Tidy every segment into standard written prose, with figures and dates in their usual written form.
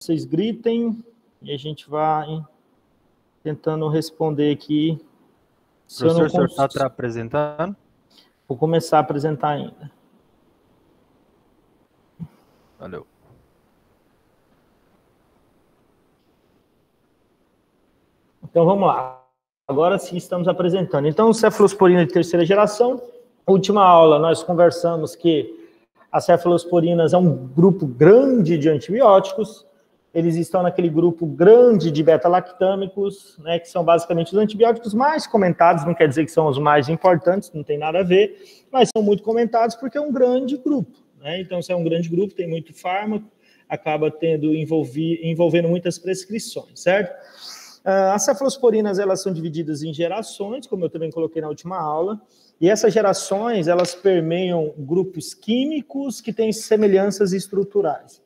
vocês gritem e a gente vai tentando responder aqui. Professor, o senhor está apresentando? Vou começar a apresentar ainda. Valeu. Então, vamos lá. Agora sim estamos apresentando. Então, cefalosporina de terceira geração. Última aula, nós conversamos que as cefalosporinas é um grupo grande de antibióticos. Eles estão naquele grupo grande de beta-lactâmicos, né, que são basicamente os antibióticos mais comentados, não quer dizer que são os mais importantes, não tem nada a ver, mas são muito comentados porque é um grande grupo, né? Então, se é um grande grupo, tem muito fármaco, acaba envolvendo muitas prescrições, certo? As cefalosporinas, elas são divididas em gerações, como eu também coloquei na última aula, e essas gerações, elas permeiam grupos químicos que têm semelhanças estruturais.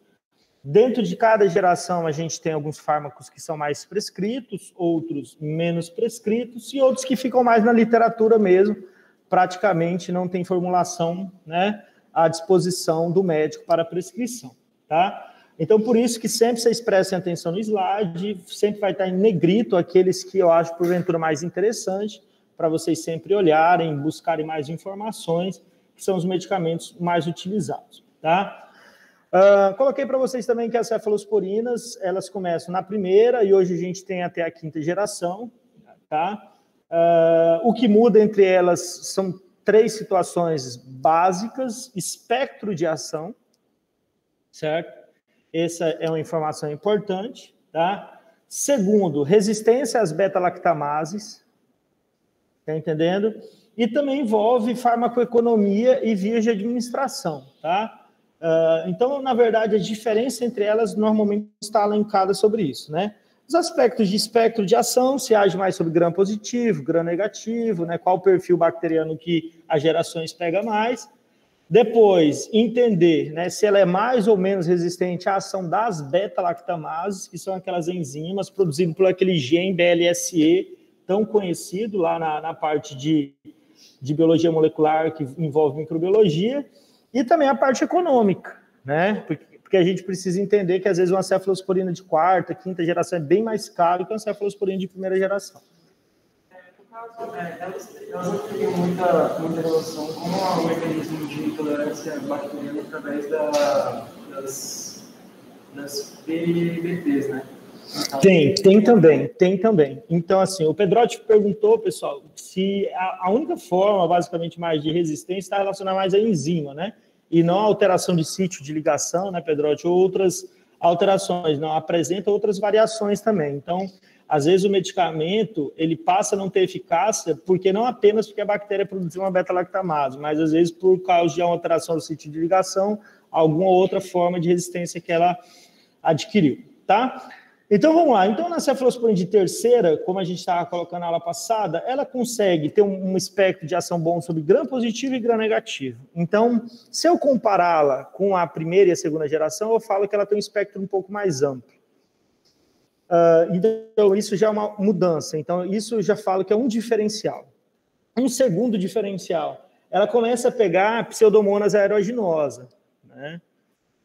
Dentro de cada geração, a gente tem alguns fármacos que são mais prescritos, outros menos prescritos, e outros que ficam mais na literatura mesmo, praticamente não tem formulação, né, à disposição do médico para prescrição, tá? Então, por isso que sempre vocês prestem atenção no slide, sempre vai estar em negrito aqueles que eu acho, porventura, mais interessante, para vocês sempre olharem, buscarem mais informações, que são os medicamentos mais utilizados, tá? Coloquei para vocês também que as cefalosporinas, elas começam na primeira, e hoje a gente tem até a quinta geração, tá? O que muda entre elas são 3 situações básicas: espectro de ação, certo? Essa é uma informação importante, tá? Segundo, resistência às beta-lactamases, tá entendendo? E também envolve farmacoeconomia e vias de administração, tá? Então, na verdade, a diferença entre elas normalmente está alencada sobre isso, né? Os aspectos de espectro de ação, se age mais sobre gram positivo, gram negativo, né? Qual o perfil bacteriano que as gerações pega mais. Depois, entender, né, se ela é mais ou menos resistente à ação das beta-lactamases, que são aquelas enzimas produzidas por aquele gene BLSE, tão conhecido lá na parte de biologia molecular, que envolve microbiologia, e também a parte econômica, né? Porque a gente precisa entender que, às vezes, uma cefalosporina de quarta, quinta geração é bem mais caro que uma cefalosporina de primeira geração. No caso, elas não teriam muita relação com o mecanismo de intolerância bacteriana através das PBTs, né? Tem também. Então, assim, o Pedrotti perguntou, pessoal, se a única forma, basicamente, mais de resistência está relacionada mais à enzima, né? E não a alteração de sítio de ligação, né, Pedrotti? Ou outras alterações, não, apresenta outras variações também. Então, às vezes o medicamento, ele passa a não ter eficácia, porque não apenas porque a bactéria produziu uma beta-lactamase, mas às vezes por causa de uma alteração do sítio de ligação, alguma outra forma de resistência que ela adquiriu, tá? Então, vamos lá. Então, na cefalosporina de terceira, como a gente estava colocando na aula passada, ela consegue ter um espectro de ação bom sobre gram positivo e gram negativo. Então, se eu compará-la com a primeira e a segunda geração, eu falo que ela tem um espectro um pouco mais amplo. Então, isso já é uma mudança. Então, isso eu já falo que é um diferencial. Um segundo diferencial, ela começa a pegar Pseudomonas aeruginosa, né?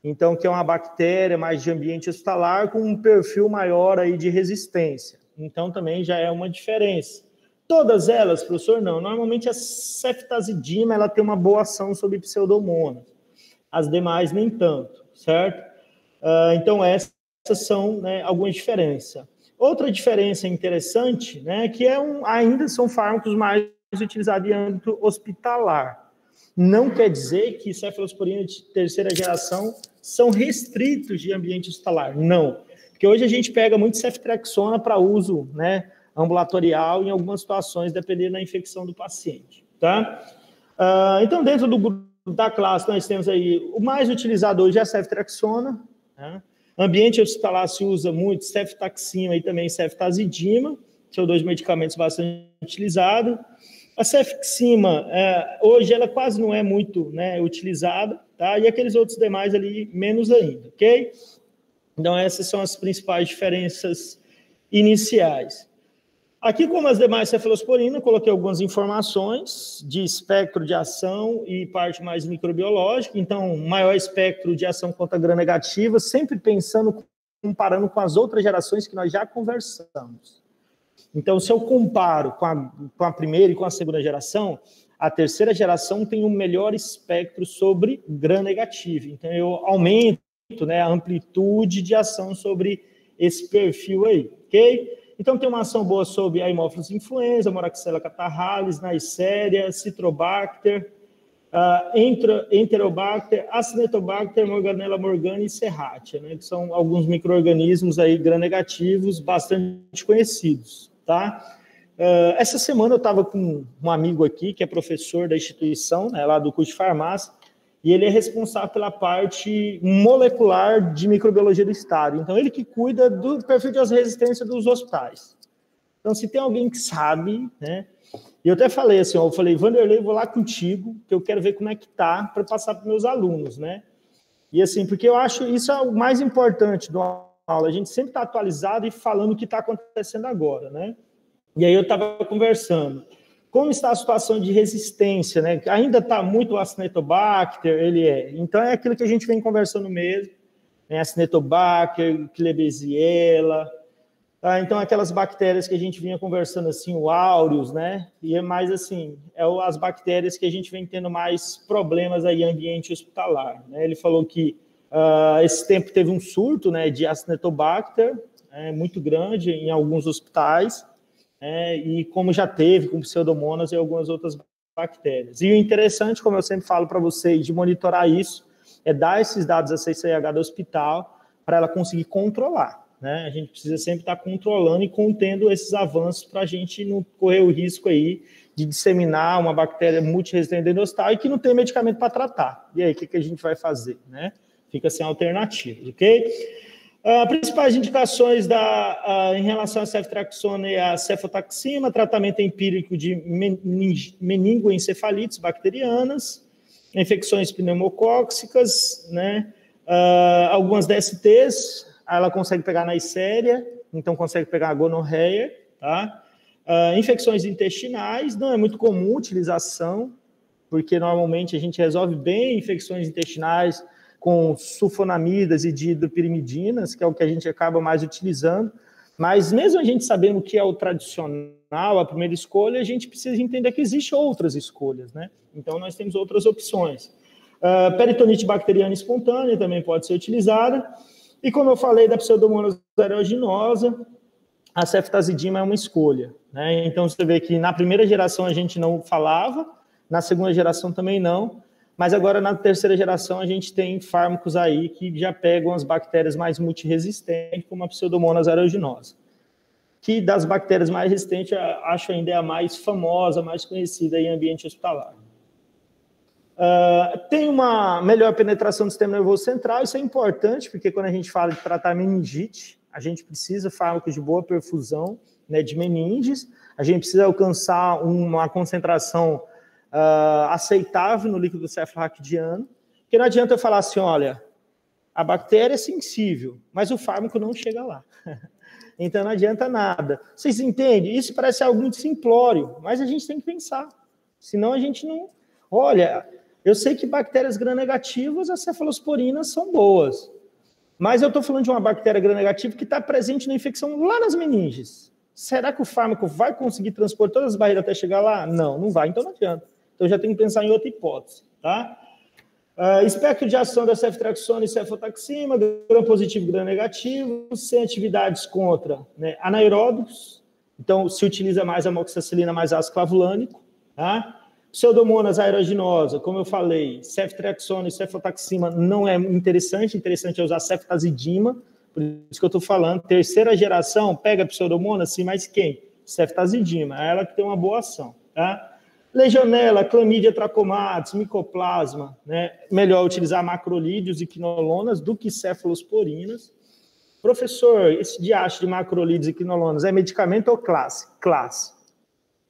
Então, que é uma bactéria mais de ambiente hospitalar com um perfil maior aí de resistência. Então, também já é uma diferença. Todas elas, professor, não. Normalmente, a ceftazidima, ela tem uma boa ação sobre Pseudomonas. As demais, nem tanto, certo? Então, essas são, né, algumas diferenças. Outra diferença interessante, né, que ainda são fármacos mais utilizados em âmbito hospitalar. Não quer dizer que cefalosporina de terceira geração são restritos de ambiente hospitalar. Não. Porque hoje a gente pega muito ceftriaxona para uso, né, ambulatorial em algumas situações, dependendo da infecção do paciente. Tá? Então, dentro da classe, nós temos aí, o mais utilizado hoje é a ceftriaxona. Né? Ambiente hospitalar se usa muito ceftaxima e também ceftazidima, que são 2 medicamentos bastante utilizados. A cefixima, hoje, ela quase não é muito, né, utilizada, tá? E aqueles outros demais ali, menos ainda, ok? Então, essas são as principais diferenças iniciais. Aqui, como as demais cefalosporinas, coloquei algumas informações de espectro de ação e parte mais microbiológica. Então, maior espectro de ação contra gram negativa, sempre pensando comparando com as outras gerações que nós já conversamos. Então, se eu comparo com a primeira e com a segunda geração, a terceira geração tem um melhor espectro sobre gram-negativo. Então, eu aumento, né, a amplitude de ação sobre esse perfil aí, ok? Então, tem uma ação boa sobre a Haemophilus influenza, Moraxella catarrhalis, Neisseria, Citrobacter, Enterobacter, Acinetobacter, Morganella morgana e Serratia, né, que são alguns micro-organismos aí gram-negativos bastante conhecidos, tá? Essa semana eu estava com um amigo aqui, que é professor da instituição, né, lá do curso de farmácia, e ele é responsável pela parte molecular de microbiologia do estado. Então, ele que cuida do perfil de resistência dos hospitais. Então, se tem alguém que sabe, né, e eu até falei assim, eu falei, Vanderlei, vou lá contigo, que eu quero ver como é que tá, para passar para meus alunos, né? E assim, porque eu acho isso é o mais importante de uma aula, a gente sempre está atualizado e falando o que está acontecendo agora, né? E aí eu estava conversando, como está a situação de resistência, né? Ainda está muito o Acinetobacter, então é aquilo que a gente vem conversando mesmo, né? Acinetobacter, Klebsiella, tá? Então aquelas bactérias que a gente vinha conversando assim, o aureus, né? E é mais assim, as bactérias que a gente vem tendo mais problemas aí em ambiente hospitalar, né? Ele falou que esse tempo teve um surto, né, de Acinetobacter, muito grande em alguns hospitais, e como já teve com Pseudomonas e algumas outras bactérias. E o interessante, como eu sempre falo para vocês, de monitorar isso, é dar esses dados à CCH do hospital para ela conseguir controlar, né? A gente precisa sempre estar controlando e contendo esses avanços para a gente não correr o risco aí de disseminar uma bactéria multiresistente dentro do hospital e que não tem medicamento para tratar. E aí, o que a gente vai fazer, né? Fica sem alternativa, ok? Principais indicações em relação à ceftriaxona e a cefotaxima, tratamento empírico de meningoencefalites bacterianas, infecções pneumocócicas, né? Algumas DSTs, ela consegue pegar Neisseria, então consegue pegar a gonorreia, tá? Infecções intestinais, não é muito comum utilização, porque normalmente a gente resolve bem infecções intestinais com sulfonamidas e dihidropirimidinas, que é o que a gente acaba mais utilizando, mas mesmo a gente sabendo o que é o tradicional, a primeira escolha, a gente precisa entender que existem outras escolhas, né? Então, nós temos outras opções. Peritonite bacteriana espontânea também pode ser utilizada, e como eu falei da Pseudomonas aeruginosa, a ceftazidima é uma escolha, né? Então, você vê que na primeira geração a gente não falava, na segunda geração também não, mas agora na terceira geração a gente tem fármacos aí que já pegam as bactérias mais multiresistentes, como a Pseudomonas aeruginosa, que das bactérias mais resistentes, acho ainda é a mais famosa, mais conhecida em ambiente hospitalar. Tem uma melhor penetração do sistema nervoso central, isso é importante, porque quando a gente fala de tratar meningite, a gente precisa de fármacos de boa perfusão, né, de meninges, a gente precisa alcançar uma concentração aceitável no líquido cefalorraquidiano, porque não adianta eu falar assim, olha, a bactéria é sensível, mas o fármaco não chega lá. Então não adianta nada. Vocês entendem? Isso parece algo muito simplório, mas a gente tem que pensar. Senão a gente não... Olha, eu sei que bactérias gram-negativas, as cefalosporinas são boas, mas eu estou falando de uma bactéria gram-negativa que está presente na infecção lá nas meninges. Será que o fármaco vai conseguir transpor todas as barreiras até chegar lá? Não, não vai, então não adianta. Então, já tem que pensar em outra hipótese, tá? Espectro de ação da ceftriaxona e cefotaxima, gram-positivo e gram-negativo, sem atividades contra, né, anaeróbicos, então se utiliza mais amoxicilina mais ácido clavulânico, tá? Pseudomonas aeruginosa, como eu falei, ceftriaxona e cefotaxima não é interessante é usar ceftazidima, por isso que eu estou falando, terceira geração, pega pseudomonas, sim, mas quem? Ceftazidima, é ela que tem uma boa ação, tá? Legionela, clamídia trachomatis, micoplasma, né? Melhor utilizar macrolídeos e quinolonas do que cefalosporinas. Professor, esse diacho de macrolídeos e quinolonas é medicamento ou classe? Classe,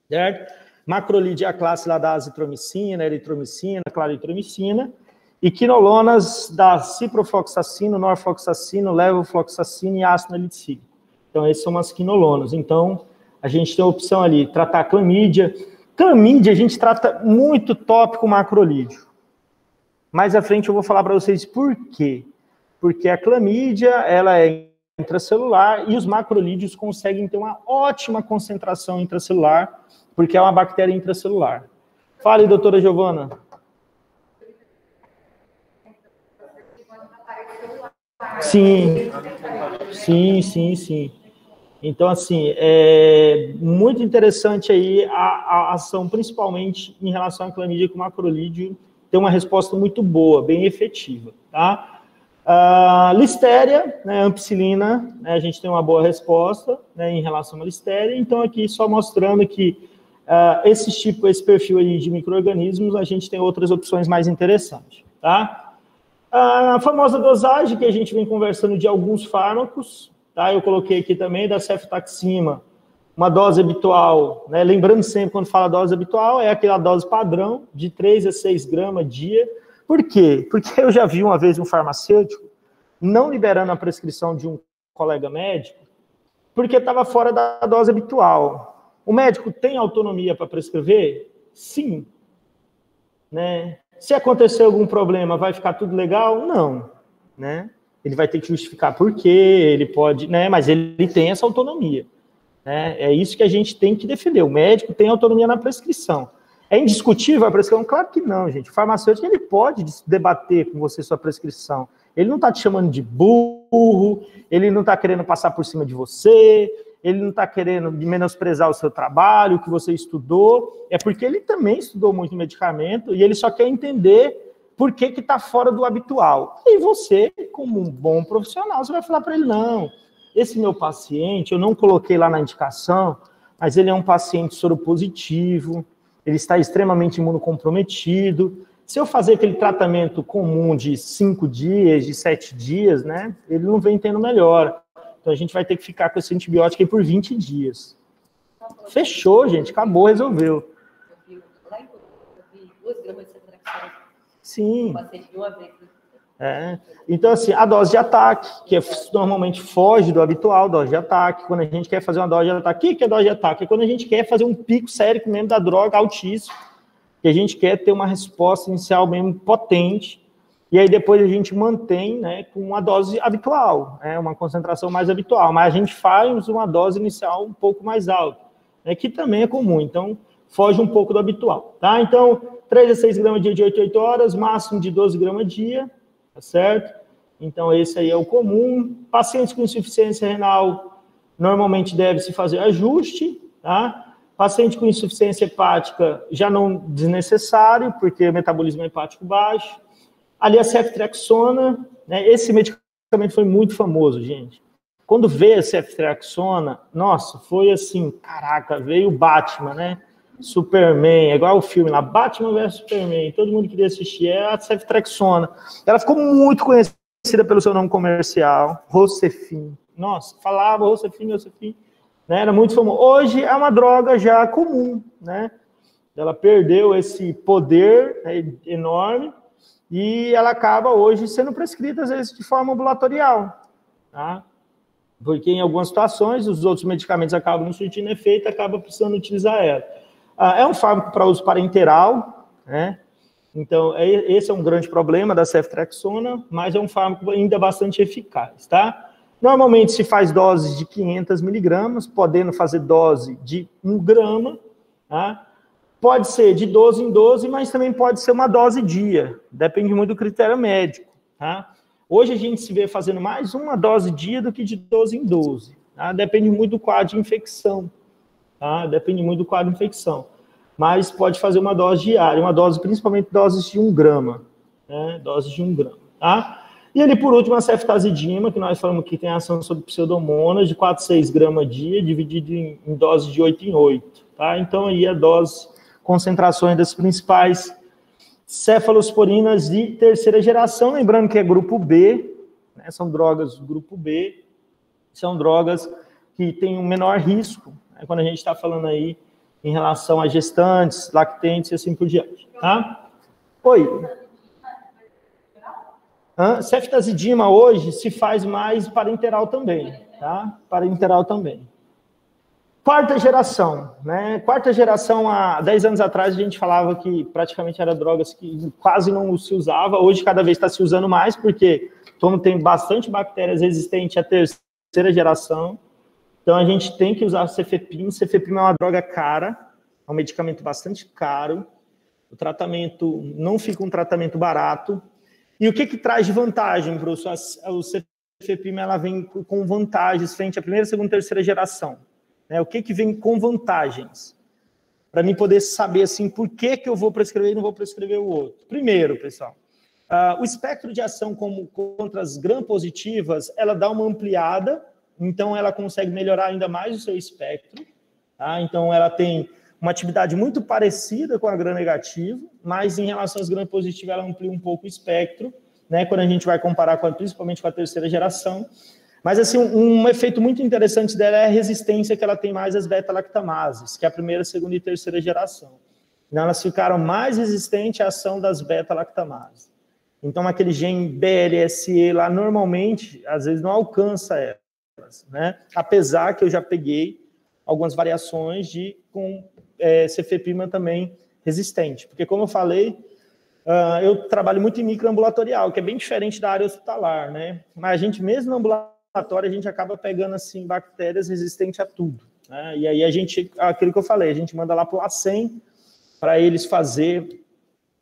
certo? Macrolídeo é a classe lá da azitromicina, eritromicina, claritromicina, e quinolonas da ciprofloxacino, norfloxacino, levofloxacino e ácido salicílico. Então, essas são as quinolonas. Então, a gente tem a opção ali, tratar clamídia. Clamídia, a gente trata muito tópico macrolídeo. Mais à frente eu vou falar para vocês por quê. Porque a clamídia, ela é intracelular e os macrolídeos conseguem ter uma ótima concentração intracelular, porque é uma bactéria intracelular. Fale, doutora Giovana. Sim. Então, assim, é muito interessante aí a ação, principalmente em relação à clamídia com macrolídeo, tem uma resposta muito boa, bem efetiva, tá? Listéria, né, ampicilina, né, a gente tem uma boa resposta, né, em relação à listéria. Então, aqui só mostrando que esse perfil aí de micro-organismos, a gente tem outras opções mais interessantes, tá? A famosa dosagem, que a gente vem conversando de alguns fármacos, tá? Eu coloquei aqui também da cefotaxima, uma dose habitual, né? Lembrando sempre, quando fala dose habitual, é aquela dose padrão, de 3 a 6 gramas dia. Por quê? Porque eu já vi uma vez um farmacêutico não liberando a prescrição de um colega médico, porque estava fora da dose habitual. O médico tem autonomia para prescrever? Sim. Né? Se acontecer algum problema, vai ficar tudo legal? Não. Né? Ele vai ter que justificar por quê, ele pode, né? Mas ele tem essa autonomia. Né? É isso que a gente tem que defender. O médico tem autonomia na prescrição. É indiscutível a prescrição? Claro que não, gente. O farmacêutico, ele pode debater com você sua prescrição. Ele não está te chamando de burro, ele não está querendo passar por cima de você, ele não está querendo menosprezar o seu trabalho, o que você estudou. É porque ele também estudou muito medicamento e ele só quer entender por que está fora do habitual. E você, como um bom profissional, você vai falar para ele, não, esse meu paciente, eu não coloquei lá na indicação, mas ele é um paciente soropositivo, ele está extremamente imunocomprometido. Se eu fazer aquele tratamento comum de 5 dias, de 7 dias, né, ele não vem tendo melhora. Então a gente vai ter que ficar com esse antibiótico aí por 20 dias. Fechou, gente, acabou, resolveu. Eu vi 2 gramas de ceftriaxona. Sim. Passei de uma vez. Então, assim, a dose de ataque, que normalmente foge do habitual, dose de ataque, quando a gente quer fazer uma dose de ataque, o que é dose de ataque? É quando a gente quer fazer um pico sérico mesmo da droga altíssimo, que a gente quer ter uma resposta inicial mesmo potente, e aí depois a gente mantém, né, com uma dose habitual, uma concentração mais habitual, mas a gente faz uma dose inicial um pouco mais alta, né, que também é comum, então foge um pouco do habitual, tá? Então, 3 a 6 gramas dia de 8 a 8 horas, máximo de 12 gramas dia, tá certo? Então, esse aí é o comum. Pacientes com insuficiência renal, normalmente deve-se fazer ajuste, tá? Paciente com insuficiência hepática, já não desnecessário, porque o metabolismo é hepático baixo. Ali a ceftriaxona, né? Esse medicamento foi muito famoso, gente. Quando veio a ceftriaxona, nossa, foi assim, caraca, veio o Batman, né? Superman, é igual o filme lá, Batman vs Superman, todo mundo queria assistir, é a ceftriaxona. Ela ficou muito conhecida pelo seu nome comercial, Rocefin. Nossa, falava Rocefin, né? Era muito famoso. Hoje é uma droga já comum, né? Ela perdeu esse poder, né, enorme, e ela acaba hoje sendo prescrita, às vezes, de forma ambulatorial, tá? Porque em algumas situações os outros medicamentos acabam não surtindo efeito, acaba precisando utilizar ela. É um fármaco para uso parenteral, né? Então, esse é um grande problema da ceftriaxona, mas é um fármaco ainda bastante eficaz, tá? Normalmente se faz doses de 500 miligramas, podendo fazer dose de 1 grama, tá? Pode ser de 12 em 12, mas também pode ser uma dose dia, depende muito do critério médico, tá? Hoje a gente se vê fazendo mais uma dose dia do que de 12 em 12, tá? Depende muito do quadro de infecção. Tá? Depende muito do quadro de infecção. Mas pode fazer uma dose diária, uma dose, principalmente doses de 1 grama. Né? Doses de 1 grama. Tá? E ali, por último, a ceftazidima, que nós falamos que tem ação sobre pseudomonas, de 4 a 6 gramas dia, dividido em doses de 8 em 8. Tá? Então, aí a dose, concentrações das principais cefalosporinas de terceira geração, lembrando que é grupo B, né? São drogas do grupo B, são drogas que têm um menor risco, quando a gente está falando aí em relação a gestantes, lactentes e assim por diante, tá? Oi. Ceftazidima hoje se faz mais parenteral também, tá? Parenteral também. Quarta geração, né? Quarta geração, há 10 anos atrás, a gente falava que praticamente eram drogas que quase não se usava. Hoje, cada vez está se usando mais, porque como tem bastante bactérias resistentes à terceira terceira geração. Então, a gente tem que usar o cefepime. Cefepime é uma droga cara, é um medicamento bastante caro. O tratamento não fica um tratamento barato. E o que traz de vantagem, professor? O cefepime ela vem com vantagens frente à primeira, segunda e terceira geração. Né? O que vem com vantagens? Para mim poder saber assim, por que eu vou prescrever e não vou prescrever o outro. Primeiro, pessoal, o espectro de ação contra as gram-positivas, ela dá uma ampliada, então ela consegue melhorar ainda mais o seu espectro. Tá? Então ela tem uma atividade muito parecida com a gram-negativo, mas em relação às gram-positivas ela amplia um pouco o espectro, né, quando a gente vai comparar principalmente com a terceira geração. Mas, assim, um efeito muito interessante dela é a resistência que ela tem mais às beta-lactamases, que é a primeira, segunda e terceira geração. Então, elas ficaram mais resistentes à ação das beta-lactamases. Então, aquele gene BLSE lá, normalmente, às vezes não alcança elas, né? Apesar que eu já peguei algumas variações com cefepima também resistente. Porque, como eu falei, eu trabalho muito em microambulatorial, que é bem diferente da área hospitalar, né? Mas a gente, mesmo no ambulatório, a gente acaba pegando, assim, bactérias resistentes a tudo, né? E aí aquilo que eu falei, a gente manda lá para o LACEN para eles fazer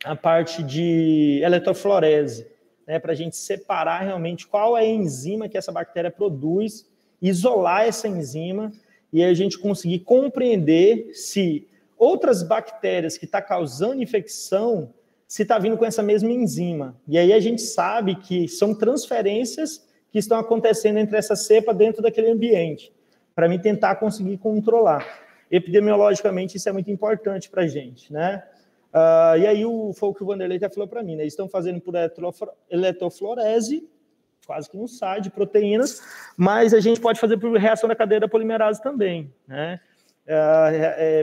a parte de eletroflorese, né? Para a gente separar realmente qual é a enzima que essa bactéria produz, isolar essa enzima e a gente conseguir compreender se outras bactérias que estão causando infecção, se está vindo com essa mesma enzima. E aí a gente sabe que são transferências que estão acontecendo entre essa cepa dentro daquele ambiente, para mim tentar conseguir controlar. Epidemiologicamente, isso é muito importante para a gente, né? E aí foi o que o Vanderlei já falou para mim, né? Eles estão fazendo por eletroflorese, quase que não sai de proteínas, mas a gente pode fazer por reação da cadeia da polimerase também, né?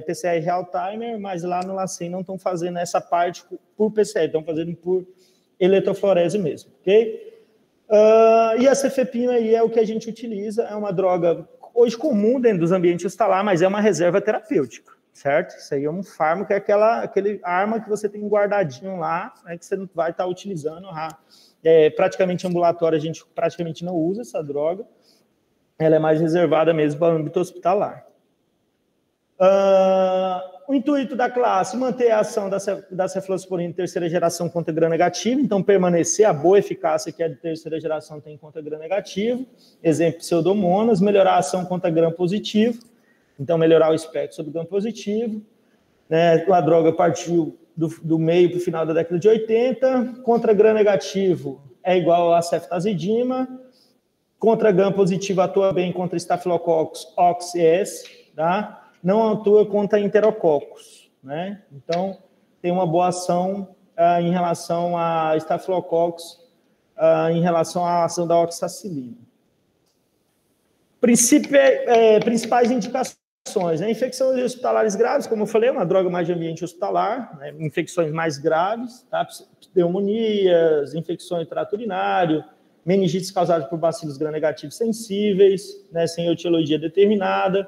PCR real-timer, mas lá no LACEN não estão fazendo essa parte por PCR, estão fazendo por eletroflorese mesmo, ok? E a cefepima aí é o que a gente utiliza, é uma droga hoje comum dentro dos ambientes hospitalar, mas é uma reserva terapêutica, certo? Isso aí é um fármaco, é aquele arma que você tem guardadinho lá, né, que você não vai estar utilizando. Praticamente ambulatório, a gente praticamente não usa essa droga, ela é mais reservada mesmo para o âmbito hospitalar. O intuito da classe, manter a ação da cefalosporina de terceira geração contra gram-negativo, então permanecer a boa eficácia que a de terceira geração tem contra gram-negativo, exemplo, pseudomonas, melhorar a ação contra gram-positivo, então melhorar o espectro sobre gram-positivo, né? A droga partiu do meio para o final da década de 80, contra gram-negativo é igual a ceftazidima, contra gram-positivo atua bem contra Staphylococcus aureus, tá? Não atua contra enterococos, né? Então, tem uma boa ação em relação a Staphylococcus, em relação à ação da oxacilina. Principais indicações, né? Infecções hospitalares graves, como eu falei, é uma droga mais de ambiente hospitalar, né? Infecções mais graves, tá? Pneumonias, infecções do trato urinário, meningites causadas por bacilos gram-negativos sensíveis, né? Sem etiologia determinada,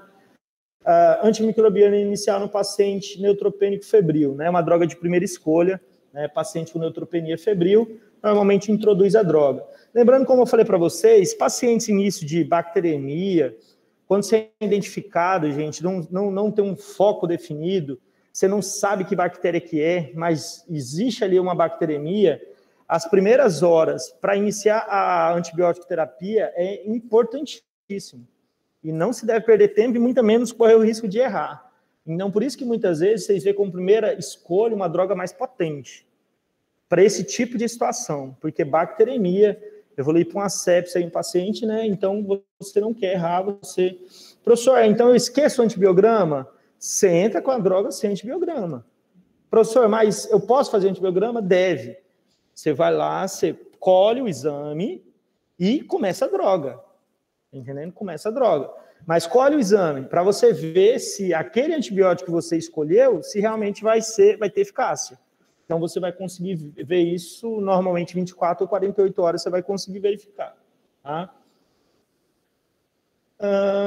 antimicrobiana inicial no paciente neutropênico febril, né? Uma droga de primeira escolha, né? Paciente com neutropenia febril, normalmente introduz a droga. Lembrando, como eu falei para vocês, pacientes início de bacteremia, quando você é identificado, gente, não tem um foco definido, você não sabe que bactéria que é, mas existe ali uma bacteremia, as primeiras horas para iniciar a antibiótico terapia é importantíssimo. E não se deve perder tempo e muito menos correr o risco de errar. Então, por isso que muitas vezes vocês veem como primeira escolha uma droga mais potente para esse tipo de situação, porque bacteremia, evolui para uma sepsia em um paciente, né? Então, você não quer errar, Professor, então eu esqueço o antibiograma? Você entra com a droga sem antibiograma. Professor, mas eu posso fazer antibiograma? Deve. Você vai lá, você colhe o exame e começa a droga. Entendendo? Começa a droga. Mas colhe o exame para você ver se aquele antibiótico que você escolheu, se realmente vai ter eficácia. Então, você vai conseguir ver isso, normalmente 24 ou 48 horas você vai conseguir verificar. Tá?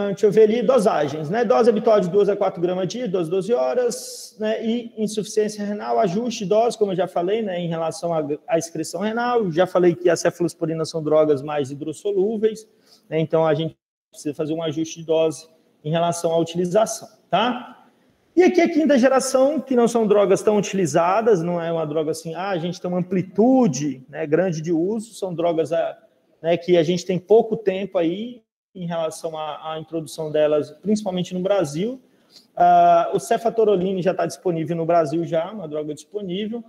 Deixa eu ver ali, dosagens. Né? Dose habitual de 2 a 4 gramas dia, 12 horas, né? E insuficiência renal, ajuste de dose, como eu já falei, né? Em relação à excreção renal. Já falei que as cefalosporinas são drogas mais hidrossolúveis, né? Então, a gente precisa fazer um ajuste de dose em relação à utilização, tá? E aqui a quinta geração, que não são drogas tão utilizadas, não é uma droga assim, a gente tem uma amplitude, né, grande de uso, são drogas né, que a gente tem pouco tempo aí em relação à introdução delas, principalmente no Brasil. O cefatoroline já está disponível no Brasil já, uma droga disponível.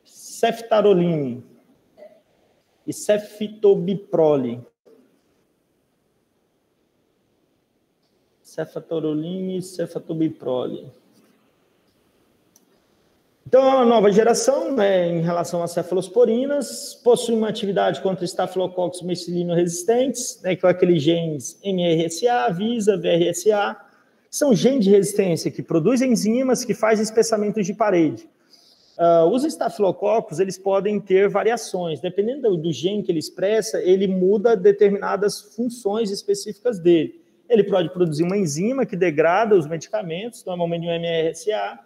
Ceftaroline e cefitobiprole. Cefatoroline e cefatobiprole. Então, é uma nova geração, né, em relação às cefalosporinas, possui uma atividade contra estafilococcus methicilino resistentes, né, que é aqueles genes MRSA, VISA, VRSA, que são genes de resistência que produzem enzimas que fazem espessamento de parede. Os estafilococos, eles podem ter variações, dependendo do gene que ele expressa, ele muda determinadas funções específicas dele. Ele pode produzir uma enzima que degrada os medicamentos, normalmente um MRSA,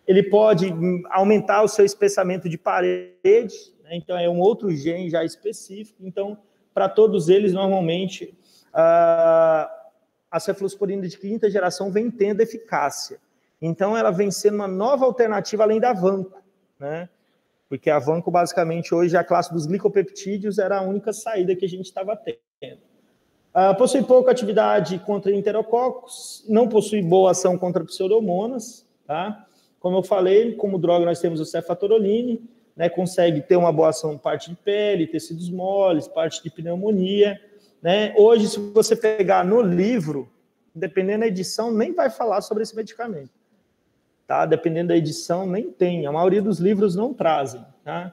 ele pode aumentar o seu espessamento de parede, né? Então é um outro gene já específico. Então, para todos eles, normalmente, a cefalosporina de quinta geração vem tendo eficácia. Então, ela vem sendo uma nova alternativa além da vanco, né? Porque a vanco, basicamente, hoje, a classe dos glicopeptídeos era a única saída que a gente estava tendo. Possui pouca atividade contra enterococos, não possui boa ação contra pseudomonas, tá? Como eu falei, como droga nós temos o cefatoroline, né, consegue ter uma boa ação em parte de pele, tecidos moles, parte de pneumonia, né? Hoje, se você pegar no livro, dependendo da edição, nem vai falar sobre esse medicamento, tá? Dependendo da edição, nem tem. A maioria dos livros não trazem, tá?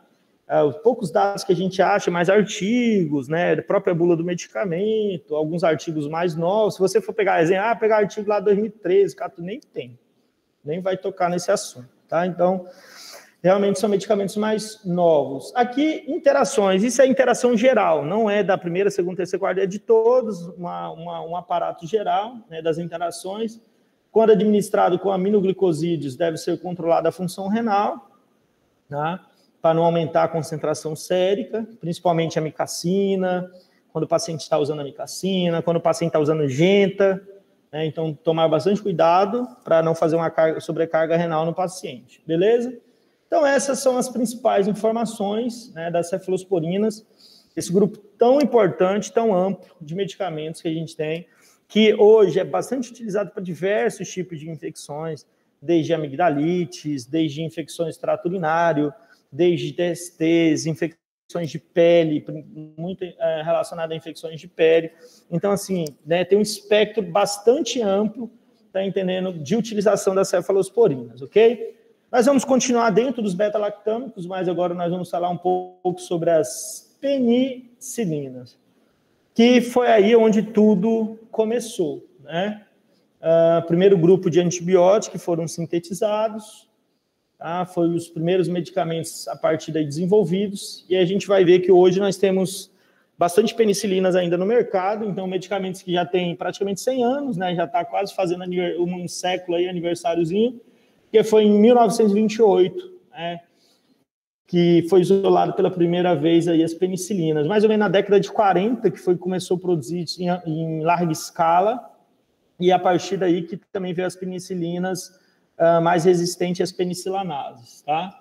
Os poucos dados que a gente acha, mais artigos, né, a própria bula do medicamento, alguns artigos mais novos. Se você for pegar pegar artigo lá de 2013, nem tem. Nem vai tocar nesse assunto, tá? Então, realmente são medicamentos mais novos. Aqui, interações. Isso é interação geral, não é da primeira, segunda, terceira, quarta, é de todos, um aparato geral, né, das interações. Quando administrado com aminoglicosídeos, deve ser controlada a função renal, tá? Para não aumentar a concentração sérica, principalmente a micacina, quando o paciente está usando a micacina, quando o paciente está usando genta, né? Então, tomar bastante cuidado para não fazer uma sobrecarga renal no paciente, beleza? Então, essas são as principais informações, né, das cefalosporinas, esse grupo tão importante, tão amplo de medicamentos que a gente tem, que hoje é bastante utilizado para diversos tipos de infecções, desde amigdalites, desde infecções do trato urinário, desde DSTs, infecções de pele, muito relacionada a infecções de pele. Então, assim, né, tem um espectro bastante amplo, tá entendendo, de utilização das cefalosporinas, ok? Nós vamos continuar dentro dos beta-lactâmicos, mas agora nós vamos falar um pouco sobre as penicilinas, que foi aí onde tudo começou, né? Primeiro grupo de antibióticos que foram sintetizados, tá? Foi os primeiros medicamentos a partir daí desenvolvidos, e a gente vai ver que hoje nós temos bastante penicilinas ainda no mercado, então medicamentos que já têm praticamente 100 anos, né? Já está quase fazendo um século aí, aniversáriozinho, que foi em 1928, né? Que foi isolado pela primeira vez aí as penicilinas, mais ou menos na década de 40, que foi começou a produzir em larga escala, e a partir daí que também veio as penicilinas mais resistentes às penicilanases, tá?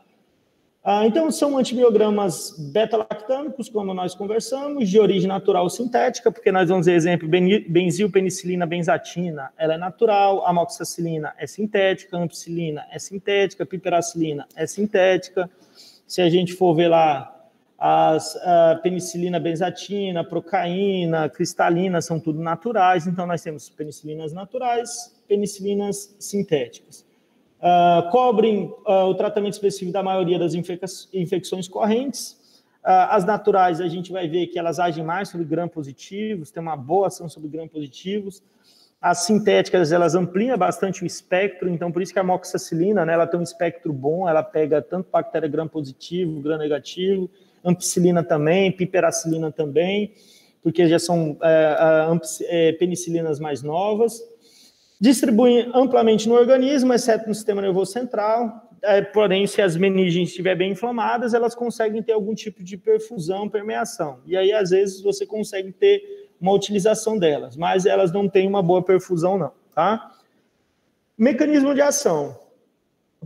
Então, são antibiogramas beta-lactâmicos, como nós conversamos, de origem natural ou sintética, porque nós vamos ver exemplo, benzilpenicilina benzatina, ela é natural, amoxicilina é sintética, ampicilina é sintética, piperacilina é sintética. Se a gente for ver lá, a penicilina benzatina, procaína, cristalina, são tudo naturais, então nós temos penicilinas naturais, penicilinas sintéticas. Cobrem o tratamento específico da maioria das infecções correntes. As naturais, a gente vai ver que elas agem mais sobre gram-positivos, tem uma boa ação sobre gram-positivos. As sintéticas, elas ampliam bastante o espectro, então por isso que a amoxicilina, né, ela tem um espectro bom, ela pega tanto bactéria gram-positivo, gram-negativo, ampicilina também, piperacilina também, porque já são penicilinas mais novas. Distribuem amplamente no organismo, exceto no sistema nervoso central, porém, se as meninges estiverem bem inflamadas, elas conseguem ter algum tipo de perfusão, permeação. E aí, às vezes, você consegue ter uma utilização delas, mas elas não têm uma boa perfusão, não, tá? Mecanismo de ação.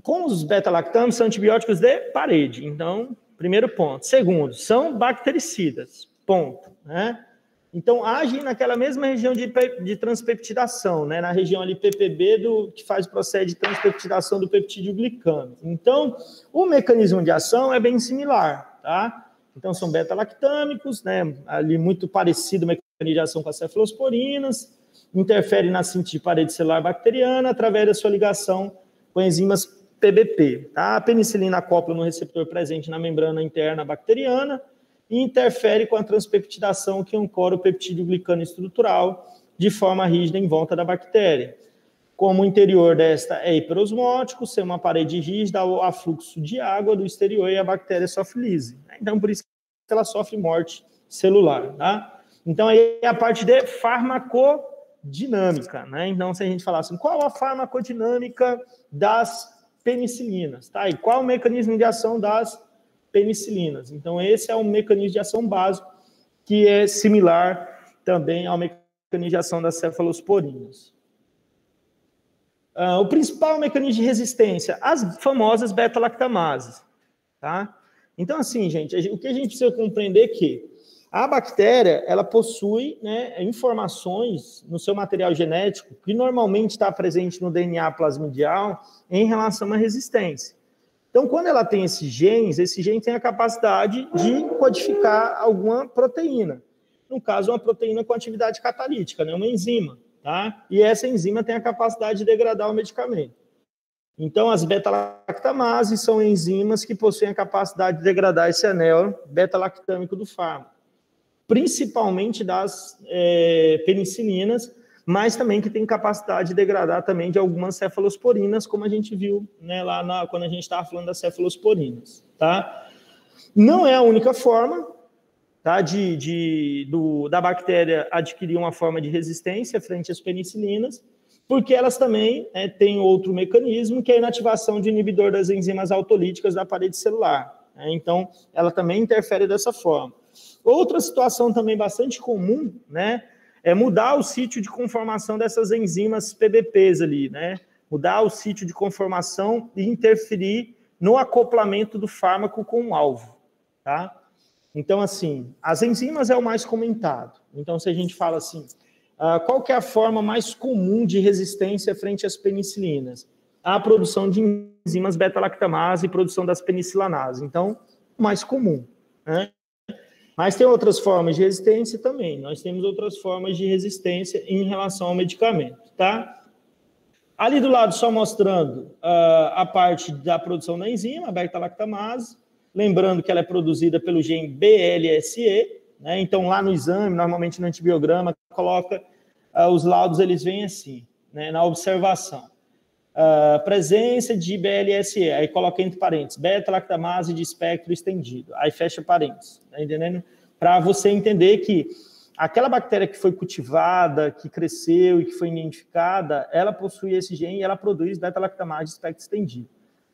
Com os beta-lactamos, são antibióticos de parede. Então, primeiro ponto. Segundo, são bactericidas. Ponto, né? Então, agem naquela mesma região de transpeptidação, né? Na região ali PPB, que faz o processo de transpeptidação do peptídeo glicâmico. Então, o mecanismo de ação é bem similar, tá? Então, são beta-lactâmicos, né? Ali muito parecido o mecanismo de ação com as cefalosporinas, interfere na síntese de parede celular bacteriana através da sua ligação com enzimas PBP, tá? A penicilina acopla no receptor presente na membrana interna bacteriana, e interfere com a transpeptidação que ancora o peptídeo glicano estrutural de forma rígida em volta da bactéria. Como o interior desta é hiperosmótico, sem uma parede rígida, há fluxo de água do exterior e a bactéria sofre lise. Então, por isso que ela sofre morte celular, tá? Então, aí é a parte de farmacodinâmica, né? Então, se a gente falar assim, qual a farmacodinâmica das penicilinas, tá? E qual o mecanismo de ação das penicilinas. Então, esse é um mecanismo de ação básico que é similar também ao mecanismo de ação das cefalosporinas. O principal mecanismo de resistência, as famosas beta-lactamases, tá? Então, assim, gente, o que a gente precisa compreender é que a bactéria, ela possui, né, informações no seu material genético que normalmente está presente no DNA plasmidial em relação à resistência. Então, quando ela tem esses genes, esse gene tem a capacidade de codificar alguma proteína. No caso, uma proteína com atividade catalítica, né? Uma enzima, tá? E essa enzima tem a capacidade de degradar o medicamento. Então, as beta-lactamases são enzimas que possuem a capacidade de degradar esse anel beta-lactâmico do fármaco. Principalmente das penicilinas, mas também que tem capacidade de degradar também de algumas cefalosporinas, como a gente viu, né, quando a gente estava falando das cefalosporinas, tá? Não é a única forma, tá, da bactéria adquirir uma forma de resistência frente às penicilinas, porque elas também têm outro mecanismo, que é a inativação de inibidor das enzimas autolíticas da parede celular, né? Então, ela também interfere dessa forma. Outra situação também bastante comum, né, é mudar o sítio de conformação dessas enzimas PBPs ali, né? Mudar o sítio de conformação e interferir no acoplamento do fármaco com o alvo, tá? Então, assim, as enzimas é o mais comentado. Então, se a gente fala assim, qual que é a forma mais comum de resistência frente às penicilinas? A produção de enzimas beta-lactamase e produção das penicilanases. Então, o mais comum, né? Mas tem outras formas de resistência também. Nós temos outras formas de resistência em relação ao medicamento, tá? Ali do lado, só mostrando a parte da produção da enzima, a beta-lactamase. Lembrando que ela é produzida pelo gene BLSE, né? Então, lá no exame, normalmente no antibiograma, coloca os laudos, eles vêm assim, né? Na observação. Presença de BLSE, aí coloca entre parênteses, beta-lactamase de espectro estendido, aí fecha parênteses, tá entendendo? Para você entender que aquela bactéria que foi cultivada, que cresceu e que foi identificada, ela possui esse gene e ela produz beta-lactamase de espectro estendido.